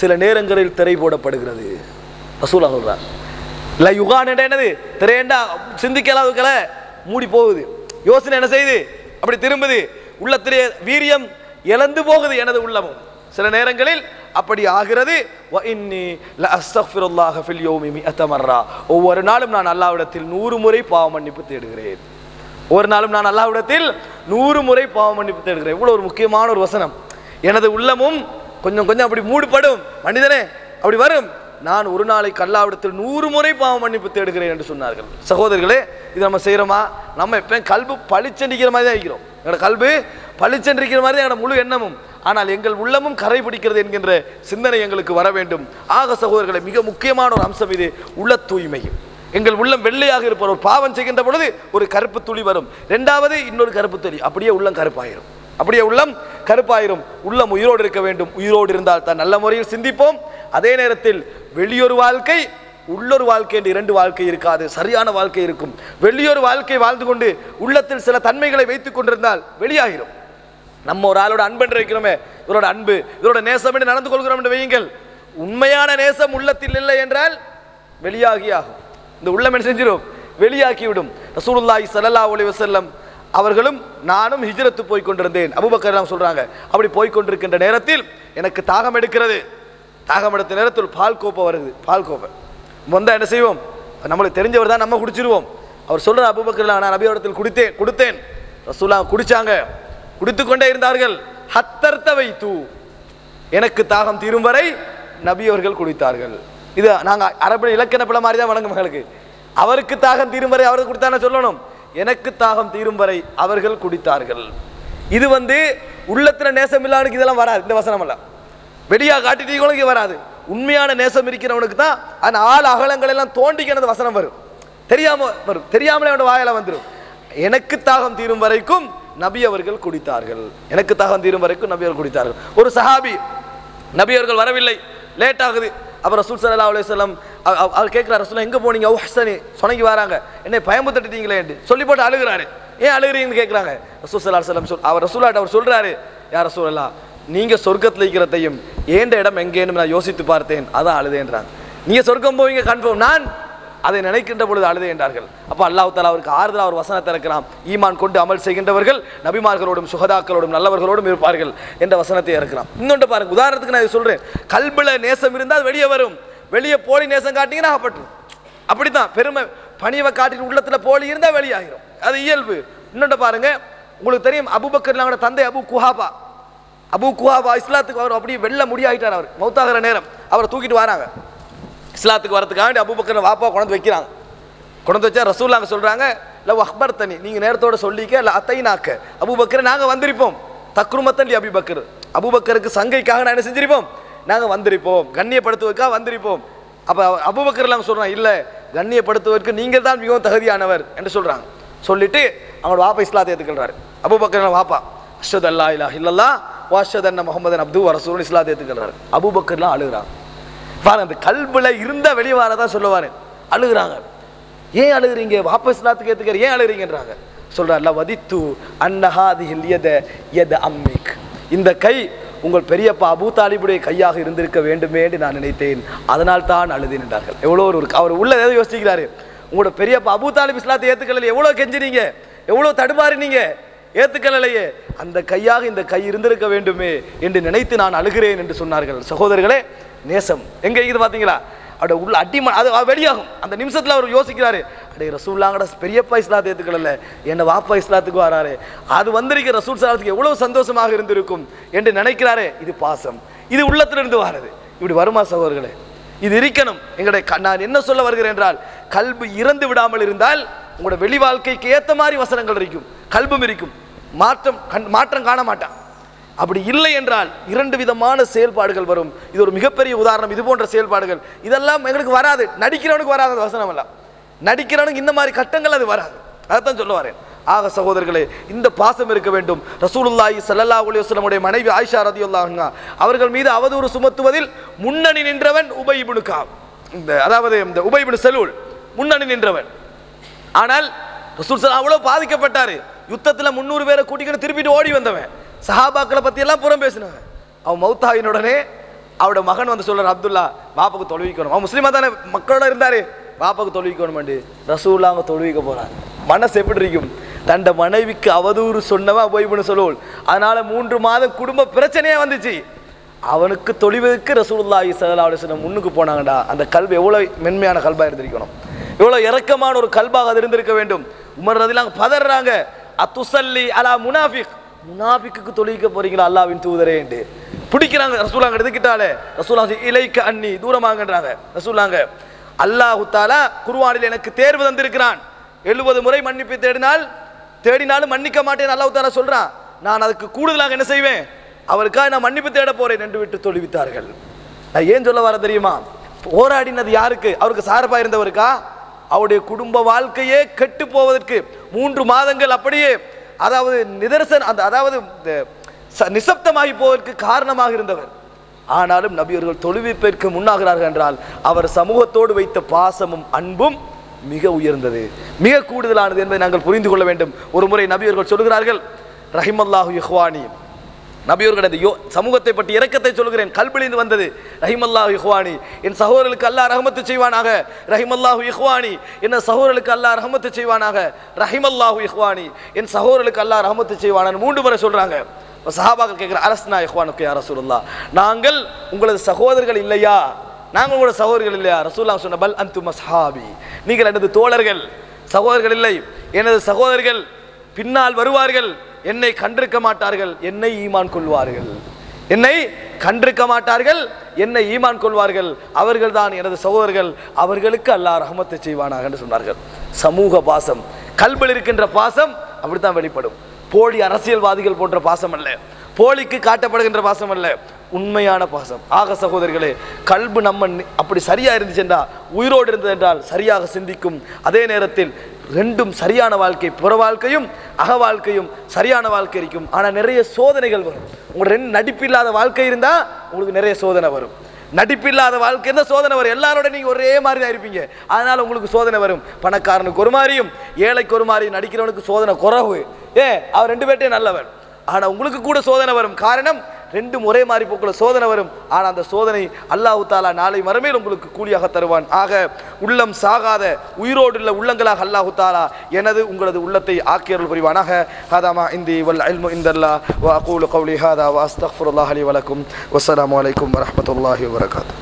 சில நேரங்களில் திரை போடப்படுகிறது. ரசூலுல்லாஹ் சொல்றார், லா யுகான் என்ற என்னது, திரையண்டா சிந்திக்கலாதுக்கல மூடி போகுது, யோசனை என்ன செய்யுது, அப்படி திரும்புது, உள்ளத்திலே வீரியம் இழந்து போகுது எனது உள்ளமும், சில நேரங்களில் அப்படி ஆகிறது. வ இன்னி ல அஸ்தக்ஃபிருல்லாஹ ஃபில் யௌமி மிஅத மர்ரா, ஒவ்வொரு நாளும் நான் அல்லாஹ்விடத்தில் 100 முறை பாவ மன்னிப்பு தேடுகிறேன், ஒரு நாளும் நான் அல்லாஹ்விடத்தில் 100 முறை பாவ மன்னிப்பு தேடுகிறேன். இவ்வளவு ஒரு முக்கியமான ஒரு வசனம். எனது உள்ளமும் கொஞ்சம் கொஞ்சம் அப்படி மூடுபடும், மனிதனே அப்படி வரும், நான் ஒரு நாளைக்கு அல்லாஹ்விடத்தில் 100 முறை பாவ மன்னிப்பு தேடுகிறேன் என்று சொன்னார்கள். சகோதரர்களே, இது நம்ம செய்யறோமா? நம்ம எப்பயும் கல்பு பளிச்சென்றிக்கிற மாதிரி தான் இருக்கிறோம், எங்களோட கல்பு பளிச்சென்றிருக்கிற மாதிரி தான் எங்களோட முழு எண்ணமும், ஆனால் எங்கள் உள்ளமும் கரை பிடிக்கிறது என்கின்ற சிந்தனை எங்களுக்கு வர வேண்டும். ஆக சகோதரர்களை, மிக முக்கியமான ஒரு அம்சம் இது, உள்ள தூய்மை. எங்கள் உள்ளம் வெள்ளையாக இருப்பார், ஒரு பாவம் செய்கின்ற பொழுது ஒரு கருப்பு துளி வரும், இரண்டாவது இன்னொரு கருப்பு துளி, அப்படியே உள்ளம் கருப்பாயிரும், அப்படியே உள்ளம் கருப்பாயிரும். உள்ளம் உயிரோடு இருக்க வேண்டும், உயிரோடு இருந்தால் தான் நல்ல முறையில் சிந்திப்போம். அதே நேரத்தில் வெளியொரு வாழ்க்கை உள்ளொரு வாழ்க்கை என்று 2 வாழ்க்கை இருக்காது, சரியான வாழ்க்கை இருக்கும். வெளியொரு வாழ்க்கை வாழ்ந்து கொண்டு உள்ளத்தில் சில தன்மைகளை வைத்துக் கொண்டிருந்தால் வெளியாகிரும். நம்ம ஒரு ஆளோட அன்பு என்று வைக்கிறோமே, இவரோட அன்பு, இவரோட நேசம் என்று நடந்து கொள்கிறோம் என்று வையுங்கள், உண்மையான நேசம் உள்ளத்தில் இல்லை என்றால் வெளியாகி ஆகும், இந்த உள்ளம் என்ன செஞ்சிடும், வெளியாக்கிவிடும். ரசூலுல்லாஹி ஸல்லல்லாஹு அலைஹி வஸல்லம் அவர்களும் நானும் ஹிஜ்ரத்து போய் கொண்டிருந்தேன், அபூபக்கர் எல்லாம் சொல்றாங்க, அப்படி போய் கொண்டிருக்கின்ற நேரத்தில் எனக்கு தாகம் எடுக்கிறது, தாகம் எடுத்த நேரத்தில் பால் கோப்பை வருது, பால் கோப்பை வந்தா என்ன செய்வோம், நம்மளுக்கு தெரிஞ்சவர் தான், நம்ம குடிச்சிருவோம். அவர் சொல்ற, அபூபக்கர் நான் நபியோடத்தில் கொடுத்தேன், ரசூலுல்லாஹ் குடிச்சாங்க, குடித்து கொண்டே இருந்தார்கள். ஹத்தர்த்த வைத்து, எனக்கு தாகம் தீரும் வரை நபி அவர்கள் குடித்தார்கள். இது நாங்க அரபு இலக்கண பிள்ளை மாதிரி தான் வணங்கும் மகளுக்கு, அவருக்கு தாகம் தீரும் வரை அவர்கள் குடித்தான சொல்லணும், எனக்கு தாகம் தீரும் வரை அவர்கள் குடித்தார்கள். இது உள்ளத்துல நேசம் இல்லாதவனுக்கு இதெல்லாம் வராது, இந்த வசனம் எல்லாம் வெடியா காட்டிட்டீங்களுக்கு வராது. உண்மையான நேசம் இருக்கிறவனுக்கு தான் அந்த ஆள் அகலங்கள் எல்லாம் தோண்டிக்கிறது வசனம் வரும், தெரியாமலே அவனோட வாயில வந்துடும். எனக்கு தாகம் தீரும் வரைக்கும் நபி அவர்கள் குடித்தார்கள், எனக்கு தாகம் தீரும் வரைக்கும் நபி அவர்கள் குடித்தார்கள். ஒரு சஹாபி, நபி அவர்கள் வரவில்லை, லேட் ஆகுது. அப்ப ரசூல் ஸல்லல்லாஹு அலைஹி வஸல்லம் அவர் கேட்கிறார், ரசூல் எங்க போனீங்க, ஹுஸ்ஸனி சொன்னங்கி வராங்க, என்னை பயம்பு தட்டிட்டீங்களே என்று சொல்லி போட்டு அழுகிறாரு. ஏன் அழுகிறீங்கன்னு கேட்கிறாங்க. ரசூல் ஸல்லல்லாஹு அலைஹி வஸல்லம் அவர் ரசூலாட்ட அவர் சொல்றாரு, யா ரசூலல்லாஹ், நீங்க சொர்க்கத்தில் இருக்கிறதையும் ஏண்ட இடம் எங்கேன்னு நான் யோசித்து பார்த்தேன், அதான் அழுதேன்றாங்க. நீங்க சொர்க்கம் போவீங்க கன்ஃபார்ம், நான் அதை நினைக்கின்ற பொழுது அழுதே என்றார்கள். அப்போ அல்லாஹ் தஆலா அவருக்கு ஆறுதலா ஒரு வசனத்தை இறக்கிறான், ஈமான் கொண்டு அமல் செய்கின்றவர்கள் நபிமார்களோடும் சுஹதாக்களோடும் நல்லவர்களோடும் இருப்பார்கள் என்ற வசனத்தை இறக்கிறான். இன்னொன்று பாருங்க, உதாரணத்துக்கு நான் சொல்றேன், கல்புல நேசம் இருந்தால் வெளியே வரும், வெளியே போலி நேசம் காட்டிங்கன்னா ஆகப்பட்டு, அப்படித்தான் பெருமை பணிவை காட்டிட்டு உள்ளத்துல போலி இருந்தால் வெளியாகிரும், அது இயல்பு. இன்னொன்று பாருங்க, உங்களுக்கு தெரியும், அபூபக்கர் தந்தை அபு குஹாபா, அபூ குஹாஃபா இஸ்லாத்துக்கு அவர் அப்படியே வெள்ள முடியாயிட்டார். அவர் மௌத்தாகிற நேரம் அவரை தூக்கிட்டு வராங்க. இஸ்லாத்துக்கு வரதுக்காண்டி அபூபக்கர் வாப்பா கொண்டு வைக்கிறாங்க. கொண்டு வச்சா ரசூலுல்லாஹ் சொல்றாங்க, லவ் அக்பர்தனி, நீங்க நேரத்தோட சொல்லிக்க, ல அத்தைனாக்க, அபூபக்கர் நாங்க வந்திருப்போம், தக்ருமத்தன் லி அபூபக்கர், அபூபக்கருக்கு சங்கைக்காக நான் என்ன செஞ்சிருப்போம், நாங்க வந்திருப்போம், கண்ணியப்படுத்துவதற்காக வந்திருப்போம். அப்ப அபூபக்கர்லாம் சொல்றாங்க, இல்ல கண்ணியப்படுத்துவதற்கு நீங்க தான் மிகவும் தகுதியானவர் என்று சொல்றாங்க. சொல்லிட்டு அவங்களோட வாப்பா இஸ்லாத்தை ஏத்துக்கிறாரு. அபூபக்கர் வாப்பா அஷ்ஹது அல்லா இலாஹ இல்லல்லாஹ் வ அஷ்ஹது அன்ன முஹம்மதன் அப்துஹு வ ரசூலுஹு இஸ்லாத்தை ஏத்துக்கிறாரு. அபூபக்கர்லாம் அழுகுறாங்க. பாருங்க, அந்த கல்புல இருந்த வெளிவாரதான் சொல்லுவாரு, அழுகுறாங்க. ஏன் அழுகுறீங்க, வாப்பா இஸ்லாத்துக்கு ஏத்துக்கிற, ஏன் அழுகுறீங்கன்றாங்க. சொல்றாரு, வதித்து அன்ன ஹாதிஹில் யத யத அம்மிக், இந்த கை உங்கள் பெரியப்பா அபூ தாலிபுடைய கையாக இருந்திருக்க வேண்டுமே என்று நான் நினைத்தேன், அதனால் தான் அழுதேன் என்றார்கள். எவ்வளோ ஒரு அவர் உள்ள ஏதோ யோசிக்கிறாரு, உங்களோட பெரியப்பா அபூ தாலிப் இஸ்லாத்தை ஏத்துக்கல, எவ்வளோ கெஞ்சினீங்க, எவ்வளோ தடுமாறினீங்க, ஏத்துக்கலையே, அந்த கையாக இந்த கை இருந்திருக்க வேண்டுமே என்று நினைத்து நான் அழுகிறேன் என்று சொன்னார்கள். சகோதரர்களே, நேசம் எங்க இருக்குது பாத்தீங்களா? அவட உள்ள அடிம அது வெளியாகும். அந்த நிமிஷத்துல அவர் யோசிக்கிறாரு, அடே ரசூலுல்லாஹ்ங்கட பெரியப்பா இஸ்லாத்தை ஏத்துக்கல, என்ன வாப்பா இஸ்லாத்துக்கு வராரு, அது வந்திருக்க ரசூல் ஸல்லல்லாஹு எவ்வளவு சந்தோஷமாக இருந்திருக்கும் என்று நினைக்கிறாரே. இது பாசம், இது உள்ளத்திலிருந்து வாரது. இப்படி வருமா சகோதரர்களே? இது இருக்கணும். எங்களுடைய நான் என்ன சொல்ல வருகிறேன் என்றால், கல்பு இறந்து விடாமல் இருந்தால் உங்களோட வெளி வாழ்க்கைக்கு ஏத்த மாதிரி வசனங்கள் இருக்கும், கல்பும் இருக்கும், மாற்றம் காண மாட்டான். அப்படி இல்லை என்றால் இரண்டு விதமான செயல்பாடுகள் வரும். இது ஒரு மிகப்பெரிய உதாரணம். இது போன்ற செயல்பாடுகள் இதெல்லாம் எங்களுக்கு வராது, நடிக்கிறவனுக்கு வராது. வசனம் எல்லாம் நடிக்கிறவனுக்கு இந்த மாதிரி கட்டங்கள் அது வராது. அதைத்தான் சொல்ல வரேன். ஆக சகோதரர்களே, இந்த பாசம் இருக்க வேண்டும். ரசூலுல்லாஹி ஸல்லல்லாஹு அலைஹி வஸல்லம் உடைய மனைவி ஆயிஷா ரலியல்லாஹு அன்ஹா அவர்கள் மீது அவதூறு சுமத்துவதில் முன்னணி நின்றவன் உபை இப்னு கஅப். அதாவது இந்த உபை இப்னு சலூல் முன்னணி நின்றவன். ஆனால் ரசூல் ஸல்லல்லாஹு அவ்வளவு பாதிக்கப்பட்டாரு. யுத்தத்துல 300 பேரை கூட்டிக்கிட்டு திருப்பிட்டு ஓடி வந்தவன், சஹாபாக்களை பத்தி எல்லாம் புறம் பேசினவன். அவன் மௌத்தாவின் உடனே அவட மகன் வந்து சொல்றாரு, அப்துல்லா பாப்பாக்கு தொழுவிக்கணும். அவன் முஸ்லிமா தானே, மக்களோட இருந்தாரு, பாப்பாக்கு தொழுவிக்கணும். ரசூலுல்லாஹ் அவங்க தொழுவிக்க போறாங்க. மனசு எப்படி இருக்கும்? தண்ட மனைவிக்கு அவதூறு சொன்னவன் உபை இப்னு சலூல். அதனால 3 மாதம் குடும்ப பிரச்சனையே வந்துச்சு. அவனுக்கு தொழுவதற்கு ரசூலுல்லாஹி ஸல்லல்லாஹு அலைஹி வஸல்லம் முன்னுக்கு போனாங்கடா. அந்த கல்வி எவ்வளவு மென்மையான கல்பா இருந்திருக்கணும், எவ்வளவு இரக்கமான ஒரு கல்பாக அது இருந்திருக்க வேண்டும். உமர் ரலியல்லாஹு பதறாங்க, அத்துஸல்லி அலா முனாஃபிக், முனாஃபிக்கு தொழுவிக்க போறீங்களா அல்லாஹ்வின் தூதரே என்று பிடிக்கிறாங்க. ரசூலுல்லாஹ் எடுத்துக்கிட்டாலே ரசூலுல்லாஹ் இலைக்க அன்னி, தூரமாங்கன்றாங்க. ரசூலுல்லாஹ் அல்லாஹ் தஆலா குர்ஆனில் எனக்கு தேர்வு தந்திருக்கிறான், 70 முறை மன்னிப்பு தேடினாலும் மன்னிக்க மாட்டேன் அல்லாஹ் தஆலா சொல்றான். நான் அதுக்கு கூடுதலாக என்ன செய்வேன், அவருக்காக நான் மன்னிப்பு தேட போறேன் என்று விட்டு தொழுவித்தார்கள். நான் ஏன் சொல்ல வர தெரியுமா? போராடினது யாருக்கு? அவருக்கு சார்பா இருந்தவருக்கா? அவருடைய குடும்ப வாழ்க்கையே கெட்டு போவதற்கு 3 மாதங்கள் அப்படியே, அதாவது அதாவது நிசப்தமாகி போவதற்கு காரணமாக இருந்தவர். ஆனாலும் நபியர்கள் தொழுவிப்பிற்கு முன்னாகிறார்கள் என்றால் அவர் சமூகத்தோடு வைத்த பாசமும் அன்பும் மிக உயர்ந்தது, மிக கூடுதலானது என்பதை நாங்கள் புரிந்து கொள்ள வேண்டும். ஒரு முறை நபியர்கள் சொல்கிறார்கள், ரஹிமல்லாஹு இஹ்வானி, நபியர்களுடைய சமூகத்தை பற்றி இரக்கத்தை சொல்கிறேன், கல்பிலிருந்து வந்தது. ரஹிமல்லாஹு இஹ்வானி, என் சகோதரர்களுக்கு அல்லாஹ் ரஹமத்து செய்வானாக. ரஹிமல்லாஹு இஹ்வானி, என் சகோதரர்களுக்கு அல்லாஹ் ரஹமத்து செய்வானாக. ரஹிமல்லாஹு இஹ்வானி, என் சகோதரர்களுக்கு அல்லாஹ் ரஹமத்து செய்வானான்னு 3 முறை சொல்றாங்க. சஹாபாக்கள் கேட்கிற, அலஸ்னா இஹ்வானுக்கு யா ரசூலுல்லாஹ், நாங்கள் உங்களது சகோதரர்கள் இல்லையா, நாங்கள் உங்களோட சகோதரர்கள் இல்லையா? ரசூலுல்லாஹ் சொன்ன, பல் அன்தும் அஸ்ஹாபி, நீங்கள் எனது தோழர்கள், சகோதரர்கள் இல்லை. எனது சகோதரர்கள் பின்னால் வருவார்கள், என்னை கண்டிருக்க மாட்டார்கள், என்னை ஈமான் கொள்வார்கள், என்னை கண்டிருக்க மாட்டார்கள், என்னை ஈமான் கொள்வார்கள், அவர்கள் தான் எனது சகோதரர்கள், அவர்களுக்கு அல்லாஹ் ரஹமத்தை செய்வானாக என்று சொன்னார்கள். சமூக பாசம், கல்பில் இருக்கின்ற பாசம் அப்படித்தான் வெளிப்படும். போலி அரசியல்வாதிகள் போன்ற பாசம் அல்ல, போலிக்கு காட்டப்படுகின்ற பாசம் அல்ல, உண்மையான பாசம். ஆக சகோதரர்களே, கல்பு நம்ம அப்படி சரியா இருந்துச்சு என்றால், உயிரோடு இருந்தது என்றால் சரியாக சிந்திக்கும். அதே நேரத்தில் ரெண்டும் சரியான வாழ்க்கை, புற வாழ்க்கையும் அக வாழ்க்கையும் சரியான வாழ்க்கை இருக்கும். ஆனால் நிறைய சோதனைகள் வரும். உங்களுக்கு 2 நடிப்பில்லாத வாழ்க்கை இருந்தா உங்களுக்கு நிறைய சோதனை வரும். நடிப்பில்லாத வாழ்க்கை இருந்தால் சோதனை வரும். எல்லாரோட நீங்க ஒரே மாதிரி தான் இருப்பீங்க, அதனால உங்களுக்கு சோதனை வரும். பணக்காரனுக்கு ஒரு மாதிரியும் ஏழைக்கு ஒரு மாதிரி நடிக்கிறவனுக்கு சோதனை குறைவு. அவர் 2 பேர்ட்டே நல்லவன், ஆனா உங்களுக்கு கூட சோதனை வரும். காரணம் 2 ஒரே மாதிரி போக்குள்ள சோதனை வரும். ஆனா அந்த சோதனை அல்லாஹ் தஆலா நாளை மறுமையில் உங்களுக்கு கூலியாக தருவான். ஆக உள்ளம் சாகாத உயிரோடு உள்ள உள்ளங்களாக அல்லாஹ் தஆலா எனது உங்களது உள்ளத்தை ஆக்கியருள் புரிவானாக. ஹாதா இந்தி வல் இல்மு இந்தல்லாஹ் வ அகூலு கௌலி ஹாதா வ அஸ்தக்ஃபிருல்லாஹ லி வ லக்கும். வஸ்ஸலாமு அலைக்கும் வ ரஹ்மத்துல்லாஹி வ பரகாத்துஹு.